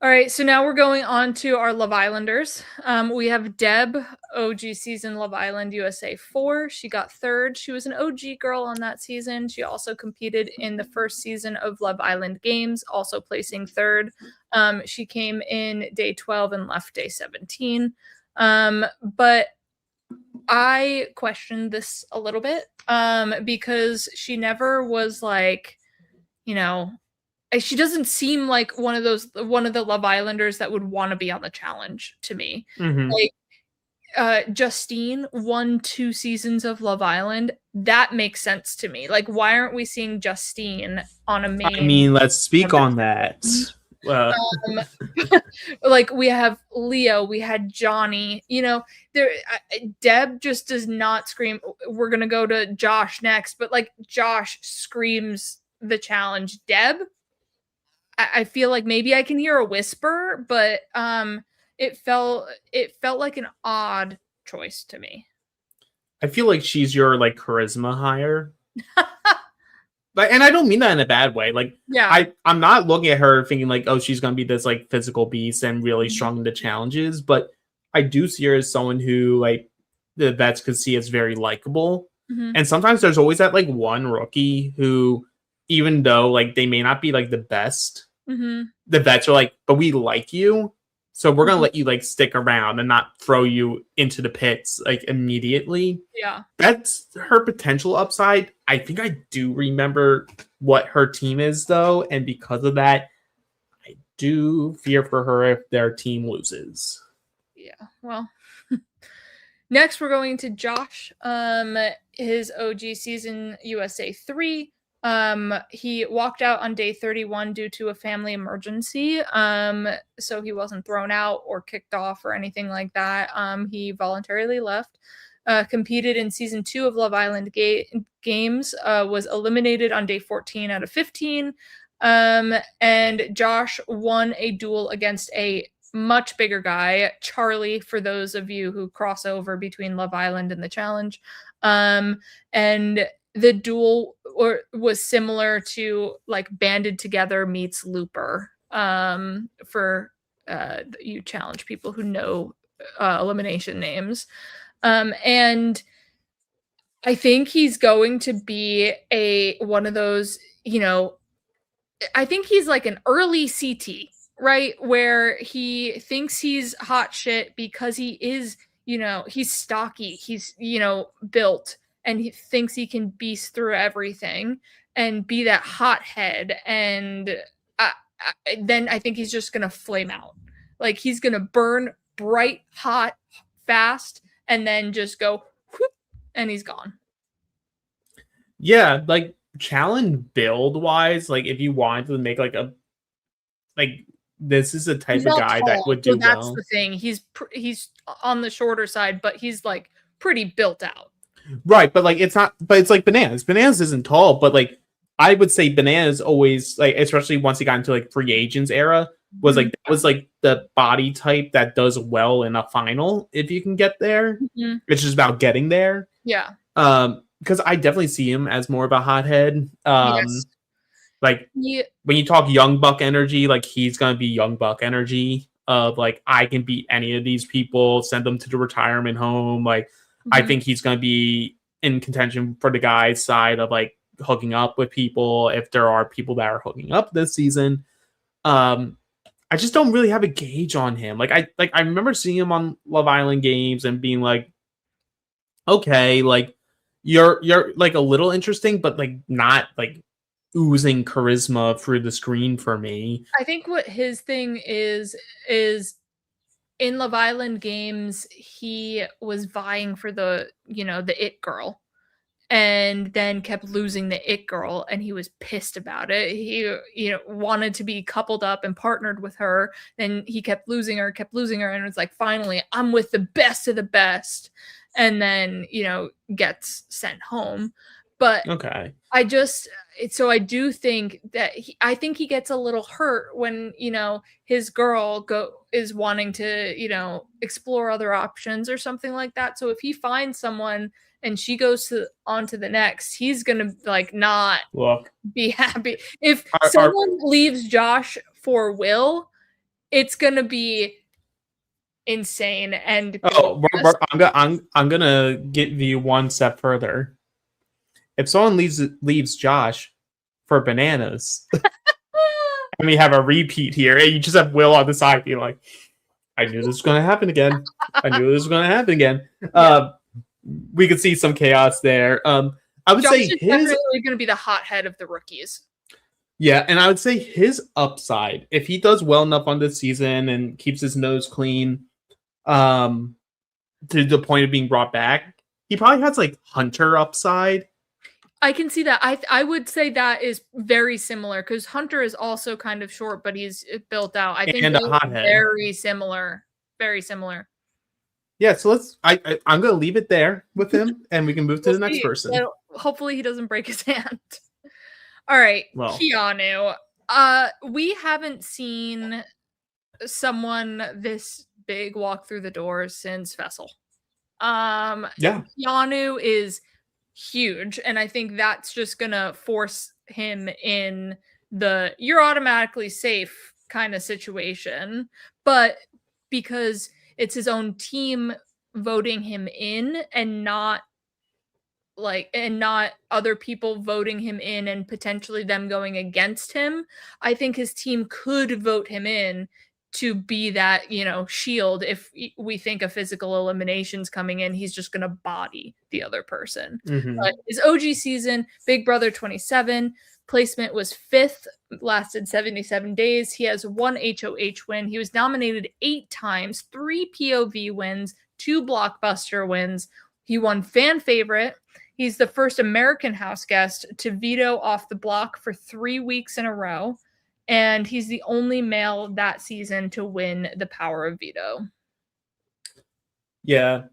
All right. So now we're going on to our Love Islanders. We have Deb, OG season Love Island USA 4. She got 3rd. She was an OG girl on that season. She also competed in the first season of Love Island Games, also placing 3rd. She came in day 12 and left day 17. But I questioned this a little bit because she never was like, she doesn't seem like one of the Love Islanders that would want to be on the challenge to me. Mm-hmm. Like Justine won 2 seasons of Love Island. That makes sense to me. Like, why aren't we seeing Justine on a main? I mean, let's speak on that. Like we have Leo, we had Johnny. You know, Deb just does not scream. We're gonna go to Josh next, but like Josh screams the challenge. Deb, I feel like maybe I can hear a whisper, but it felt like an odd choice to me. I feel like she's your like charisma hire. Like, and I don't mean that in a bad way. Like, Yeah, I'm not looking at her thinking like, oh, she's gonna be this like physical beast and really strong in the challenges. But I do see her as someone who like the vets could see as very likable. And sometimes there's always that like one rookie who, even though like they may not be like the best, the vets are like, but we like you, so we're gonna let you like stick around and not throw you into the pits like immediately. Yeah, That's her potential upside. I think I do remember what her team is though, and because of that, I do fear for her if their team loses. Yeah, well. Next, we're going to Josh. His OG season USA 3. He walked out on day 31 due to a family emergency. So he wasn't thrown out or kicked off or anything like that. He voluntarily left. Competed in season 2 of Love Island games. Was eliminated on day 14 out of 15. And Josh won a duel against a much bigger guy, Charlie, for those of you who cross over between Love Island and the challenge. And the duel was similar to like Banded Together meets Looper, for you challenge people who know elimination names. And I think he's going to be one of those, you know, I think he's like an early CT, right? Where he thinks he's hot shit because he is, you know, he's stocky, he's, you know, built, and he thinks he can beast through everything and be that hothead. And then I think he's just going to flame out. Like he's going to burn bright, hot, fast, and then just go, whoop, and he's gone. Yeah, like challenge build wise, like if you wanted to make like this is the type of guy that would do that's well. The thing. He's on the shorter side, but he's like pretty built out. Right, but like it's not. But it's like Bananas. Bananas isn't tall, but like I would say Bananas always like, especially once he got into like free agents era, was like that was like the body type that does well in a final if you can get there. It's just about getting there. Yeah. Because I definitely see him as more of a hothead. Yes. Like when you talk young buck energy, like he's gonna be young buck energy of like I can beat any of these people, send them to the retirement home. Like I think he's gonna be in contention for the guy's side of like hooking up with people if there are people that are hooking up this season. I just don't really have a gauge on him. Like I remember seeing him on Love Island games and being like, okay, like you're like a little interesting, but like not like oozing charisma through the screen for me. I think what his thing is in Love Island games, he was vying for the, you know, the it girl, and then kept losing the it girl, and he was pissed about it. He, you know, wanted to be coupled up and partnered with her, and he kept losing her, and was like, finally, I'm with the best of the best. And then, you know, gets sent home. But okay, I do think that I think he gets a little hurt when, you know, his girl is wanting to, you know, explore other options or something like that. So if he finds someone and she goes on to the next, he's gonna like not be happy. If someone leaves Josh for Will, it's gonna be insane. And I'm gonna give you one step further. If someone leaves Josh for Bananas, and we have a repeat here, and you just have Will on the side being like, I knew this was going to happen again. We could see some chaos there. I would Josh say is definitely going to be the hothead of the rookies. Yeah, and I would say his upside, if he does well enough on this season and keeps his nose clean, um, to the point of being brought back, he probably has like Hunter upside. I can see that. I would say that is very similar because Hunter is also kind of short, but he's built out. I think And a those are hothead. very similar. Very similar. Yeah, so I'm gonna leave it there with him, and we can move to the next See. person. Well, hopefully he doesn't break his hand. All right, Well, Keanu. We haven't seen someone this big walk through the doors since Vessel. yeah, Keanu is huge, and I think that's just gonna force him in the you're automatically safe kind of situation. But because it's his own team voting him in and not other people voting him in and potentially them going against him, I think his team could vote him in to be that, shield. If we think of physical eliminations coming in, he's just going to body the other person. mm-hmm. But his OG season, Big Brother 27, placement was 5th, lasted 77 days. He has 1 HOH win. He was nominated 8 times, 3 POV wins, 2 blockbuster wins. He won fan favorite. He's the first American house guest to veto off the block for 3 weeks in a row. And he's the only male that season to win the power of veto. Yeah.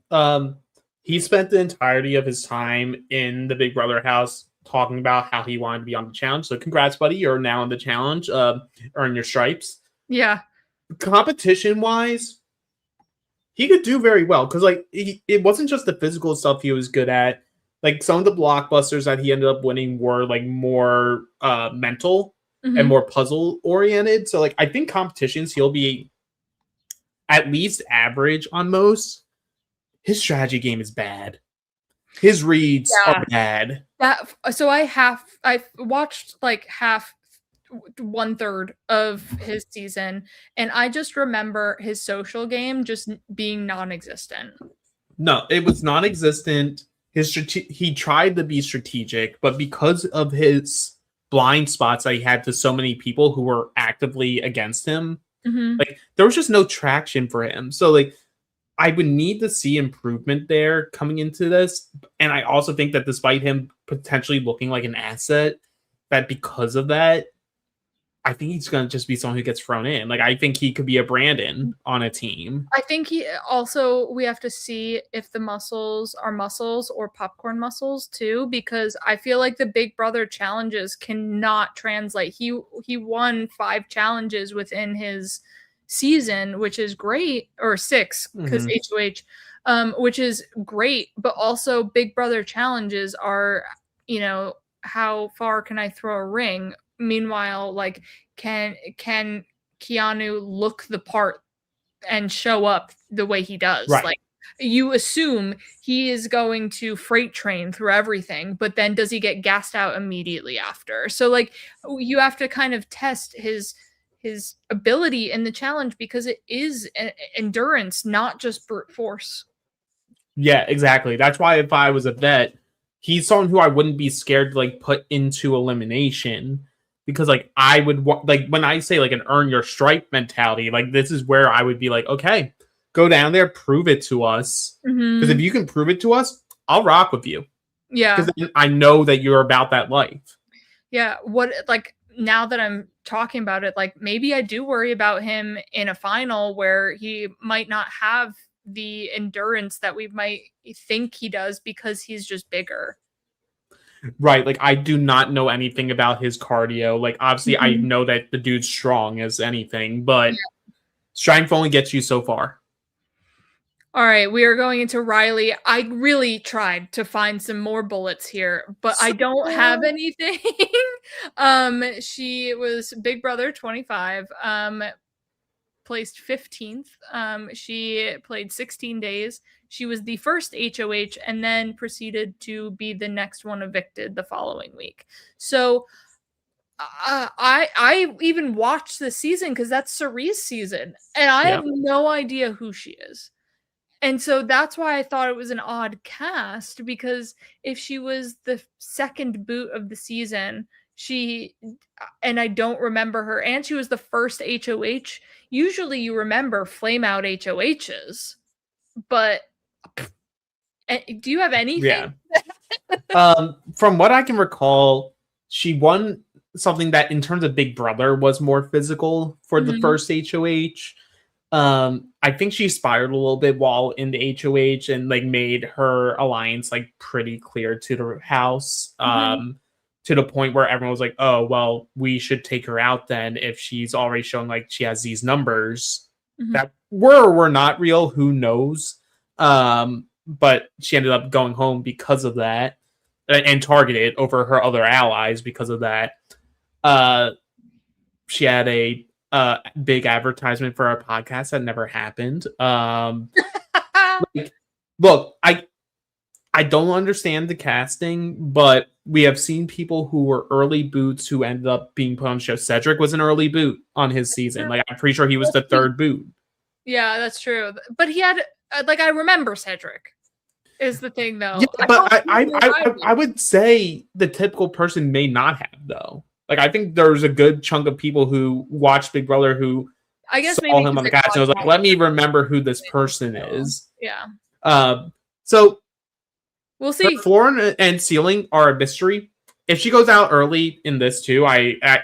He spent the entirety of his time in the Big Brother house talking about how he wanted to be on the challenge. So congrats, buddy. You're now on the challenge. Earn your stripes. Yeah. Competition wise, he could do very well because it wasn't just the physical stuff he was good at. Like some of the blockbusters that he ended up winning were like more mental and more puzzle oriented. So like I think competitions he'll be at least average on most. His strategy game is bad. His reads are bad. So I've watched like half 1/3 of his season, and I just remember his social game just being non-existent. No, it was non-existent. He tried to be strategic, but because of his blind spots that he had to so many people who were actively against him, like there was just no traction for him. So like I would need to see improvement there coming into this. And I also think that despite him potentially looking like an asset, that because of that, I think he's going to just be someone who gets thrown in. Like, I think he could be a Brandon on a team. I think we have to see if the muscles are muscles or popcorn muscles too, because I feel like the Big Brother challenges cannot translate. He won 5 challenges within his season, which is great, or 6 because HOH, which is great. But also, Big Brother challenges are, how far can I throw a ring? Meanwhile, like, can Keanu look the part and show up the way he does? Right. Like, you assume he is going to freight train through everything, but then does he get gassed out immediately after? So like you have to kind of test his ability in the challenge because it is endurance, not just brute force. Yeah, exactly. That's why if I was a vet, he's someone who I wouldn't be scared to like put into elimination, because like I would like when I say like an earn your stripe mentality, like this is where I would be like, okay, go down there, prove it to us. Because if you can prove it to us, I'll rock with you. Yeah, because I know that you're about that life. Yeah, now that I'm talking about it, like maybe I do worry about him in a final where he might not have the endurance that we might think he does because he's just bigger. Right, like I do not know anything about his cardio. Like obviously I know that the dude's strong as anything, but strength only gets you so far. All right, we are going into Riley. I really tried to find some more bullets here, but I don't have anything. She was Big Brother 25, placed 15th. She played 16 days. She was the first HOH and then proceeded to be the next one evicted the following week. So I even watched the season because that's Cerie's season, and I have no idea who she is. And so that's why I thought it was an odd cast, because if she was the second boot of the season, and I don't remember her, and she was the first HOH. Usually you remember flame out HOHs, but do you have anything? Yeah. From what I can recall, she won something that in terms of Big Brother was more physical for the first HOH. I think she spiraled a little bit while in the HOH and like made her alliance like pretty clear to the house. To the point where everyone was like, oh, well, we should take her out then if she's already showing like she has these numbers that were or were not real, who knows? But she ended up going home because of that and targeted over her other allies because of that. She had a big advertisement for our podcast that never happened. Look, I don't understand the casting, but we have seen people who were early boots who ended up being put on the show. Cedric was an early boot on his season. Like, I'm pretty sure he was the third boot. Yeah, that's true. But he had, like, I remember Cedric is the thing, though. Yeah, but I would say the typical person may not have, though. Like, I think there's a good chunk of people who watched Big Brother who I guess saw him on the cast and was like, let me remember who this person is. Yeah. So we'll see. Her floor and ceiling are a mystery. If she goes out early in this too,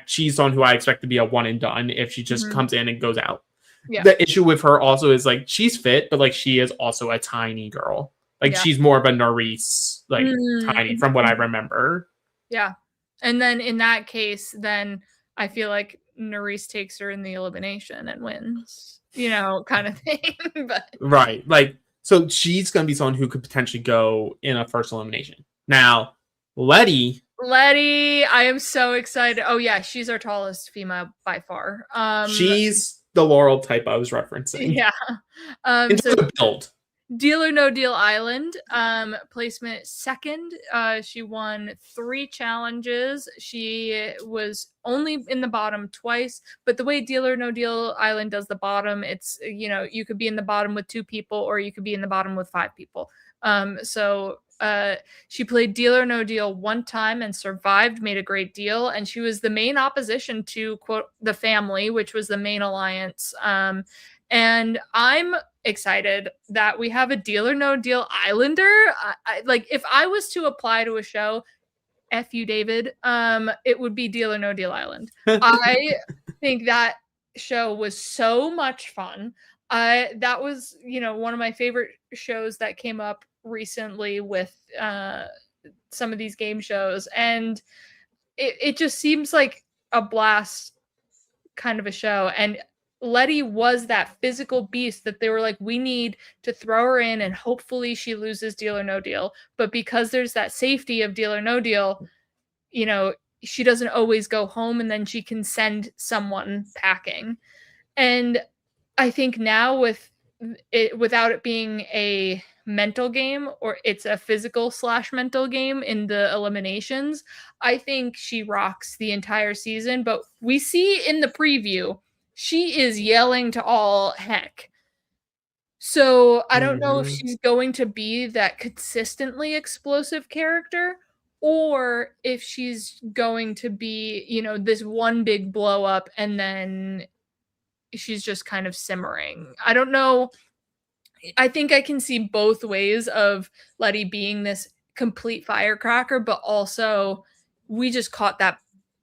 she's someone who I expect to be a one and done if she just comes in and goes out. Yeah. The issue with her also is like she's fit, but like she is also a tiny girl. Like she's more of a Nerys, like tiny from what I remember. Yeah. And then in that case, then I feel like Nerys takes her in the elimination and wins, kind of thing. But right. Like, so she's going to be someone who could potentially go in a first elimination. Now, Letty, I am so excited. Oh yeah, she's our tallest female by far. She's the Laurel type I was referencing. Yeah. In terms of build. Deal or No Deal Island, placement second. She won 3 challenges. She was only in the bottom twice, but the way Deal or No Deal Island does the bottom, it's, you could be in the bottom with 2 people or you could be in the bottom with 5 people. So she played Deal or No Deal 1 time and survived, made a great deal, and she was the main opposition to, quote, the family, which was the main alliance. And I'm excited that we have a Deal or No Deal Islander. Like, if I was to apply to a show, F you, David, it would be Deal or No Deal Island. I think that show was so much fun. That was, one of my favorite shows that came up recently with some of these game shows. And it just seems like a blast kind of a show. And Letty was that physical beast that they were like, we need to throw her in and hopefully she loses Deal or No Deal. But because there's that safety of Deal or No Deal, she doesn't always go home and then she can send someone packing. And I think now without it being a mental game, or it's a physical / mental game in the eliminations, I think she rocks the entire season. But we see in the preview, she is yelling to all heck. So I don't know if she's going to be that consistently explosive character or if she's going to be, this one big blow up and then she's just kind of simmering. I don't know. I think I can see both ways of Letty being this complete firecracker, but also we just caught that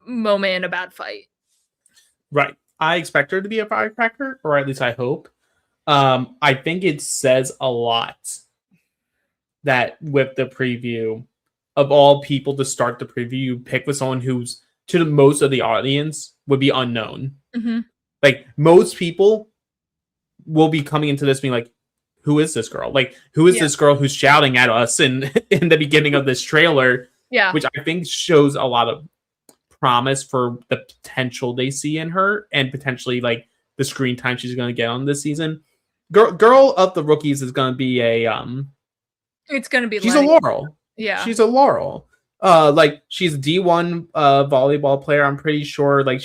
moment in a bad fight. Right. I expect her to be a firecracker, or at least I hope. I think it says a lot that with the preview, of all people to start the preview, you pick with someone who's, to the most of the audience, would be unknown. Like, most people will be coming into this being like, who is this girl? Like, who is this girl who's shouting at us in the beginning of this trailer? Yeah. Which I think shows a lot of promise for the potential they see in her and potentially like the screen time she's going to get on this season. Girl of the rookies is going to be it's going to be she's Letty. A Laurel. Yeah, she's a Laurel. Like, she's a D1 volleyball player. I'm pretty sure like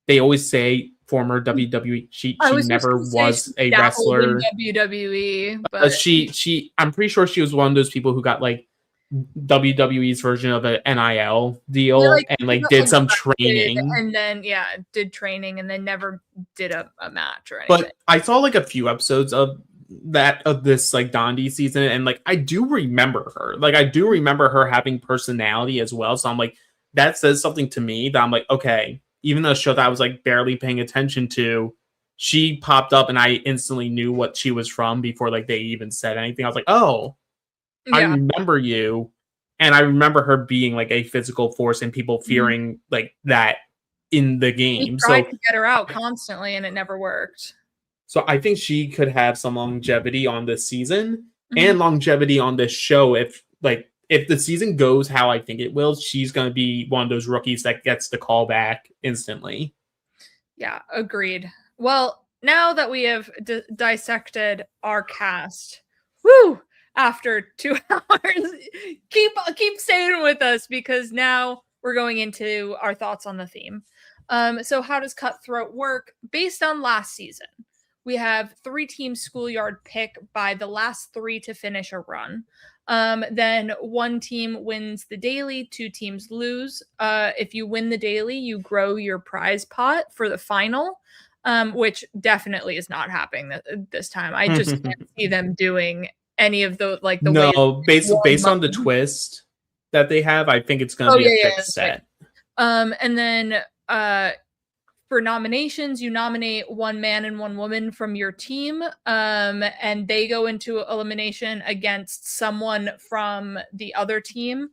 they always say former WWE. She never was a wrestler in WWE, but she I'm pretty sure she was one of those people who got like WWE's version of an NIL They, deal like, and like did some training. and then did training and then never did a match or anything. But I saw like a few episodes of this like Dondi season, and like I do remember her. Like I do remember her having personality as well. So I'm like, that says something to me that I'm like, okay, even though a show that I was like barely paying attention to, she popped up and I instantly knew what she was from before like they even said anything. I was like, oh, I remember you. And I remember her being like a physical force and people fearing like that in the game. We tried to get her out constantly and it never worked. So I think she could have some longevity on this season and longevity on this show. If the season goes how I think it will, she's going to be one of those rookies that gets the call back instantly. Yeah, agreed. Well, now that we have dissected our cast, woo, after 2 hours, keep staying with us because now we're going into our thoughts on the theme. So how does Cutthroat work? Based on last season, we have 3-team schoolyard pick by the last 3 to finish a run. Then 1 team wins the daily, 2 teams lose. If you win the daily, you grow your prize pot for the final, which definitely is not happening this time. I just can't see them doing any of the like the no based on the twist that they have. I think it's going to be a fixed set. Right. And then for nominations, you nominate 1 man and 1 woman from your team, and they go into elimination against someone from the other team.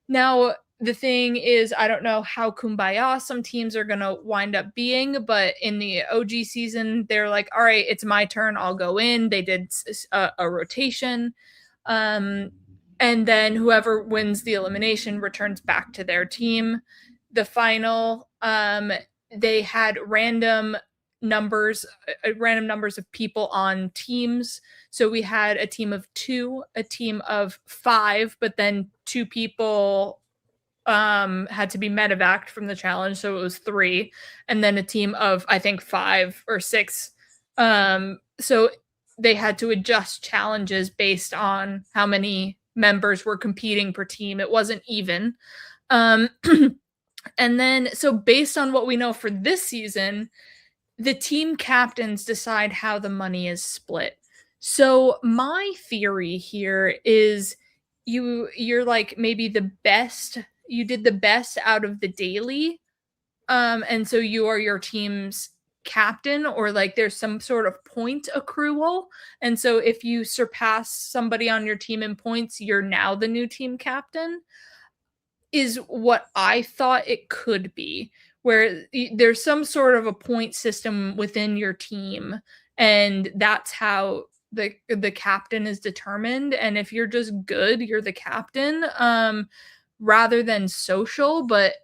Now, the thing is, I don't know how kumbaya some teams are going to wind up being, but in the OG season, they're like, all right, it's my turn. I'll go in. They did a rotation. And then whoever wins the elimination returns back to their team. The final, they had random numbers of people on teams. So we had a team of 2, a team of 5, but then 2 people had to be medevaced from the challenge, so it was 3, and then a team of I think 5 or 6. So they had to adjust challenges based on how many members were competing per team. It wasn't even. And then, so based on what we know for this season, the team captains decide how the money is split. So my theory here is you're like maybe the best, you did the best out of the daily. And so you are your team's captain, or like there's some sort of point accrual. And so if you surpass somebody on your team in points, you're now the new team captain. Is what I thought it could be, where there's some sort of a point system within your team, and that's how the captain is determined. And if you're just good, you're the captain, rather than social. But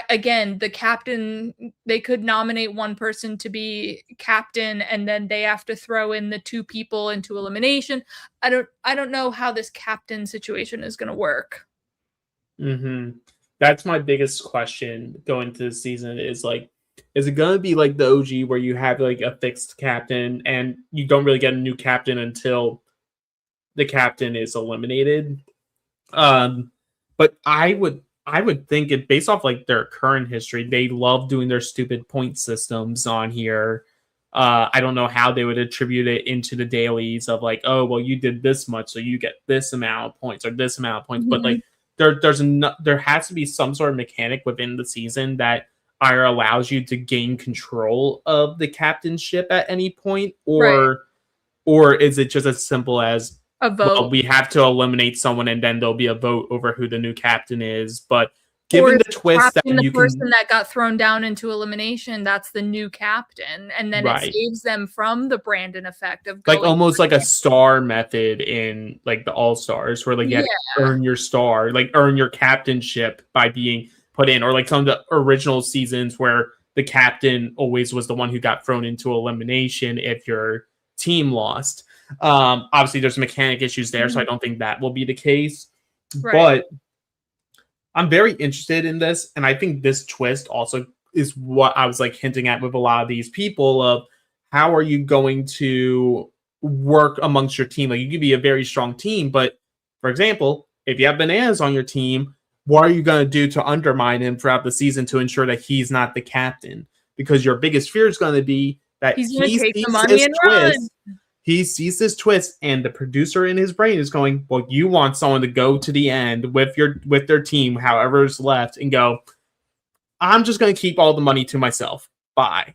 again, the captain, they could nominate 1 person to be captain, and then they have to throw in the 2 people into elimination. I don't know how this captain situation is going to work. That's my biggest question going into the season is like, is it going to be like the OG where you have like a fixed captain and you don't really get a new captain until the captain is eliminated? But I would think it based off like their current history, they love doing their stupid point systems on here. I don't know how they would attribute it into the dailies of like, oh, well, you did this much, so you get this amount of points or this amount of points. But like there has to be some sort of mechanic within the season that either allows you to gain control of the captainship at any point, or is it just as simple as a vote? Well, we have to eliminate someone and then there'll be a vote over who the new captain is. But given the twist that the person that got thrown down into elimination, that's the new captain, and then it saves them from the Brandon effect of like almost like a star method in like the All-Stars, where like you have to earn your star, like earn your captainship by being put in, or like some of the original seasons where the captain always was the one who got thrown into elimination if your team lost. Obviously there's mechanic issues there, so I don't think that will be the case. But I'm very interested in this, and I think this twist also is what I was like hinting at with a lot of these people of how are you going to work amongst your team? Like you could be a very strong team, but for example, if you have Bananas on your team, what are you going to do to undermine him throughout the season to ensure that he's not the captain? Because your biggest fear is going to be that He's going he to take the sees money this and twist. run. He sees this twist, and the producer in his brain is going, well, you want someone to go to the end with their team, however's left, and go, I'm just going to keep all the money to myself. Bye.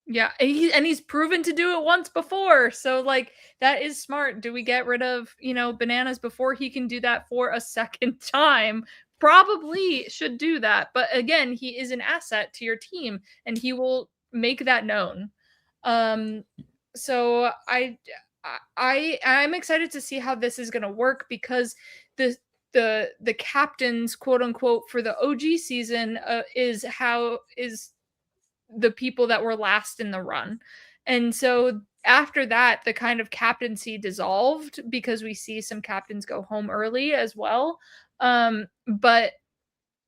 Yeah, and he's proven to do it once before. So, like, that is smart. Do we get rid of, Bananas before he can do that for a second time? Probably should do that. But again, he is an asset to your team, and he will make that known. So I'm excited to see how this is going to work, because the captains, quote unquote, for the OG season is the people that were last in the run. And so after that, the kind of captaincy dissolved, because we see some captains go home early as well. But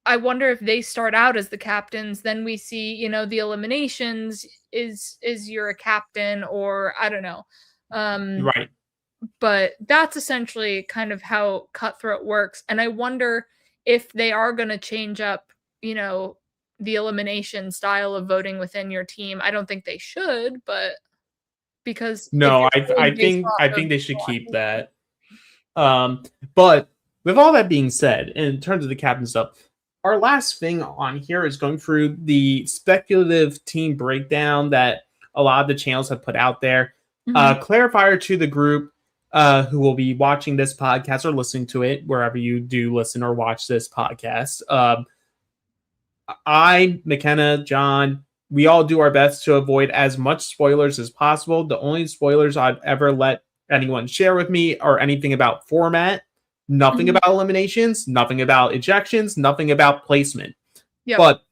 I wonder if they start out as the captains, then we see, the eliminations is you're a captain, or I don't know. Right. But that's essentially kind of how Cutthroat works. And I wonder if they are going to change up, the elimination style of voting within your team. I don't think they should, but because no, I think they should keep that. But with all that being said, in terms of the captain stuff, our last thing on here is going through the speculative team breakdown that a lot of the channels have put out there. Clarifier to the group who will be watching this podcast or listening to it, wherever you do listen or watch this podcast. I, McKenna, John, we all do our best to avoid as much spoilers as possible. The only spoilers I've ever let anyone share with me are anything about format, nothing about eliminations, nothing about ejections, nothing about placement. Yep. But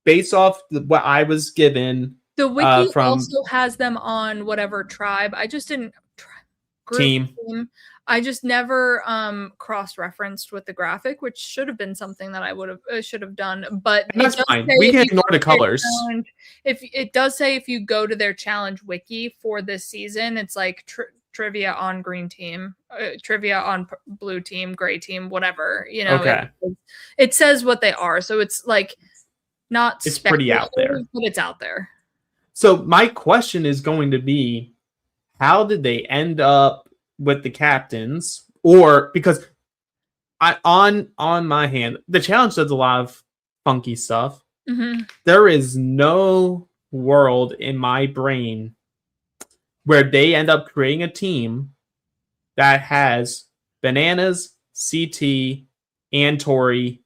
based off what I was given, the wiki also has them on whatever tribe. I just didn't team. I just never cross-referenced with the graphic, which should have been something that I should have done. But that's fine. We can ignore the colors. If it does say, if you go to their challenge wiki for this season, it's like trivia on green team, trivia on blue team, gray team, whatever. Okay. It says what they are, so it's like not. It's pretty out there, but it's out there. So my question is going to be, how did they end up with the captains? Or because on my hand, the challenge does a lot of funky stuff. There is no world in my brain where they end up creating a team that has Bananas, CT, and Tori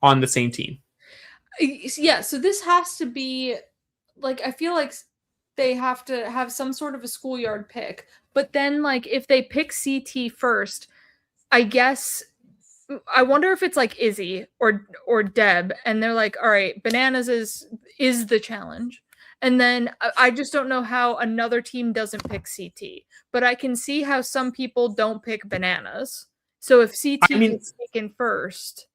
on the same team. Yeah, so this has to be like, I feel like they have to have some sort of a schoolyard pick. But then, like, if they pick CT first, I guess I wonder if it's like Izzy or Deb, and they're like, all right, Bananas is the challenge. And then I just don't know how another team doesn't pick CT. But I can see how some people don't pick Bananas. So if CT gets taken first,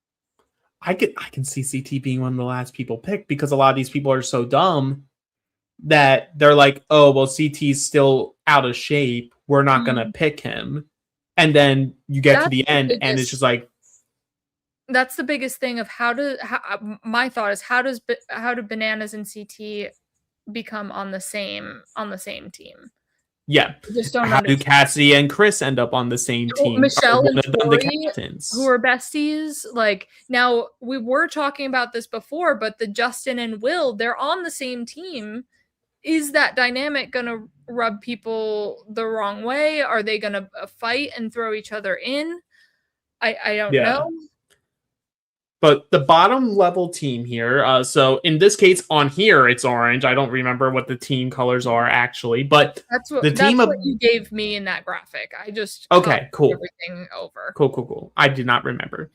I can see CT being one of the last people picked, because a lot of these people are so dumb that they're like, oh, well, CT's still out of shape, we're not going to pick him. And then you get to the end, and it's just like, that's the biggest thing of my thought is, how do Bananas and CT become on the same team? Yeah. How do Cassidy and Chris end up on the same team? Michelle and Tori, who are besties. Like, now, we were talking about this before, but the Justin and Will, they're on the same team. Is that dynamic going to rub people the wrong way? Are they going to fight and throw each other in? I don't know. But the bottom level team here, so in this case on here, it's orange. I don't remember what the team colors are actually, but that's what you gave me in that graphic. I just cool. Everything over. Cool. I did not remember.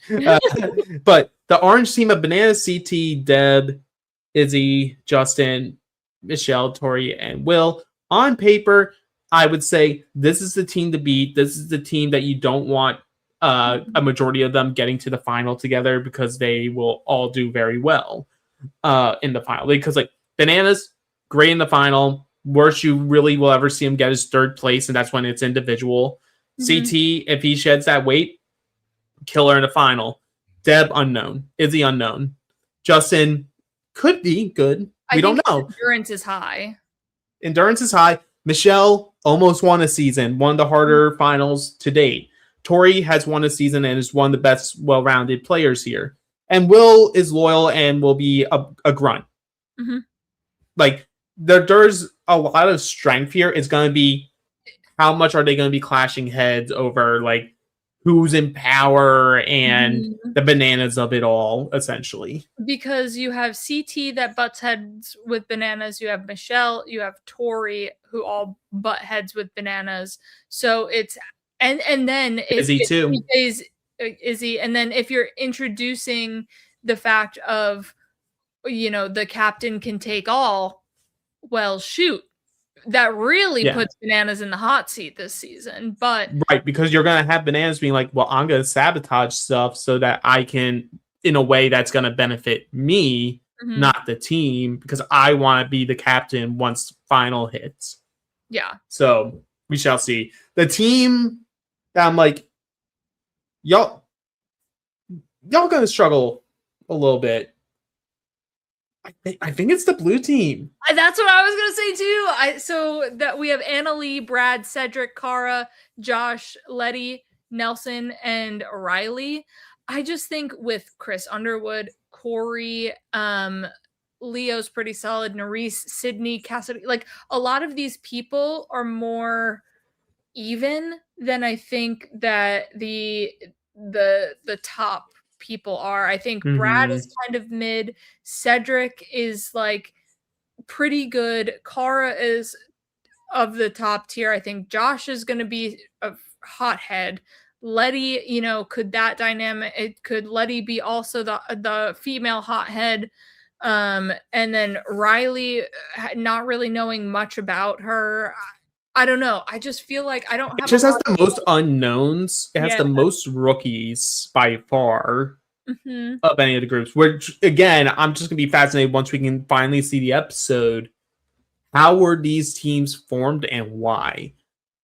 But the orange team of Banana, CT, Deb, Izzy, Justin, Michelle, Tori, and Will. On paper, I would say this is the team to beat. This is the team that you don't want a majority of them getting to the final together, because they will all do very well in the final. Because like Bananas, great in the final. Worst you really will ever see him get is third place, and that's when it's individual. CT, if he sheds that weight, killer in the final. Deb, unknown. Izzy, unknown. Justin could be good. We don't know. Endurance is high. Endurance is high. Michelle almost won a season, one of the harder finals to date. Tori has won a season and is one of the best well-rounded players here. And Will is loyal and will be a grunt. Mm-hmm. Like, there's a lot of strength here. It's going to be how much are they going to be clashing heads over, like, who's in power and the bananas of it all, essentially. Because you have CT that butts heads with bananas. You have Michelle. You have Tori, who all butt heads with bananas. So it's and then Izzy too. Izzy, and then if you're introducing the fact of, the captain can take all, well, shoot. That really puts bananas in the hot seat this season. But right, because you're going to have bananas being like, well, I'm going to sabotage stuff so that I can, in a way that's going to benefit me, not the team, because I want to be the captain once final hits. Yeah. So we shall see. The team that I'm like, y'all going to struggle a little bit. I think it's the blue team. That's what I was gonna say too. So that we have Annalie, Brad, Cedric, Cara, Josh, Letty, Nelson, and Riley. I just think with Chris Underwood, Corey, Leo's pretty solid, Nerese, Sydney, Cassidy, like a lot of these people are more even than I think that the top people are. I think Brad is kind of mid. Cedric is like pretty good. Cara is of the top tier. I think Josh is going to be a hothead. Letty, could that dynamic? Could Letty be also the female hothead? And then Riley, not really knowing much about her. I don't know. I just feel like I don't have. It just has the most unknowns. It has the most rookies by far of any of the groups. Which, again, I'm just going to be fascinated once we can finally see the episode. How were these teams formed and why?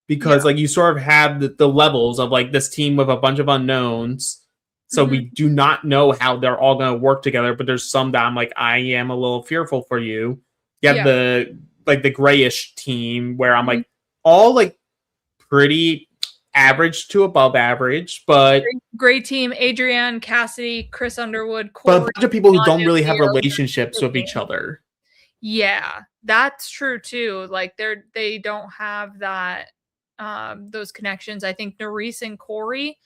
Because, like, you sort of have the levels of, like, this team with a bunch of unknowns. So we do not know how they're all going to work together. But there's some that I'm like, I am a little fearful for you. You have the grayish team where I'm like, all like pretty average to above average, but great team. Adrienne, Cassidy, Chris Underwood, Corey, but a bunch of people who don't really have relationships with each other. Yeah, that's true too. Like they don't have that those connections. I think Nerese and Corey,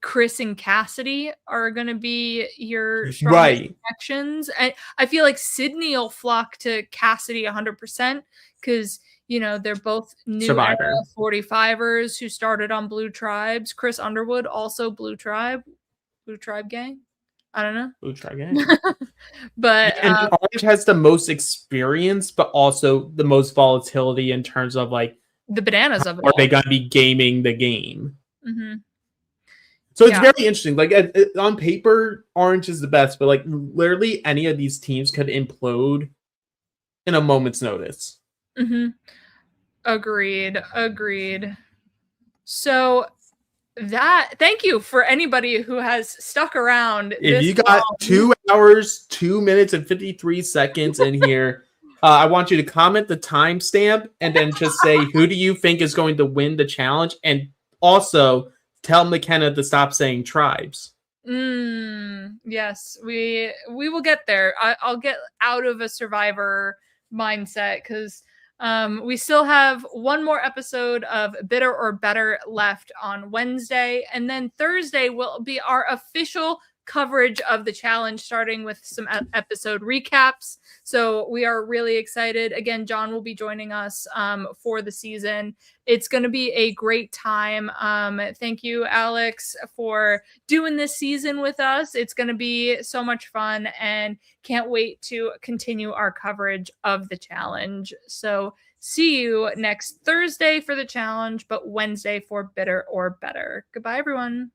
Chris and Cassidy are going to be your strongest connections. And I feel like Sydney will flock to Cassidy 100% because, they're both new 45ers who started on Blue Tribes. Chris Underwood, also Blue Tribe gang. I don't know. Blue Tribe gang. But and Orange has the most experience, but also the most volatility in terms of like the bananas of it. Are they going to be gaming the game? Mm-hmm. So it's very interesting. Like on paper, Orange is the best, but like literally any of these teams could implode in a moment's notice. Mm-hmm. Agreed. So thank you for anybody who has stuck around. If you got 2 hours, 2 minutes and 53 seconds in here, I want you to comment the timestamp and then just say who do you think is going to win the challenge, and also tell McKenna to stop saying tribes. Yes, we will get there. I'll get out of a Survivor mindset because we still have one more episode of Bitter or Better left on Wednesday, and then Thursday will be our official coverage of the challenge, starting with some episode recaps. So we are really excited. Again, John will be joining us for the season. It's going to be a great time. Thank you, Alex, for doing this season with us. It's going to be so much fun and can't wait to continue our coverage of the challenge. So see you next Thursday for the challenge, but Wednesday for Bitter or Better. Goodbye, everyone.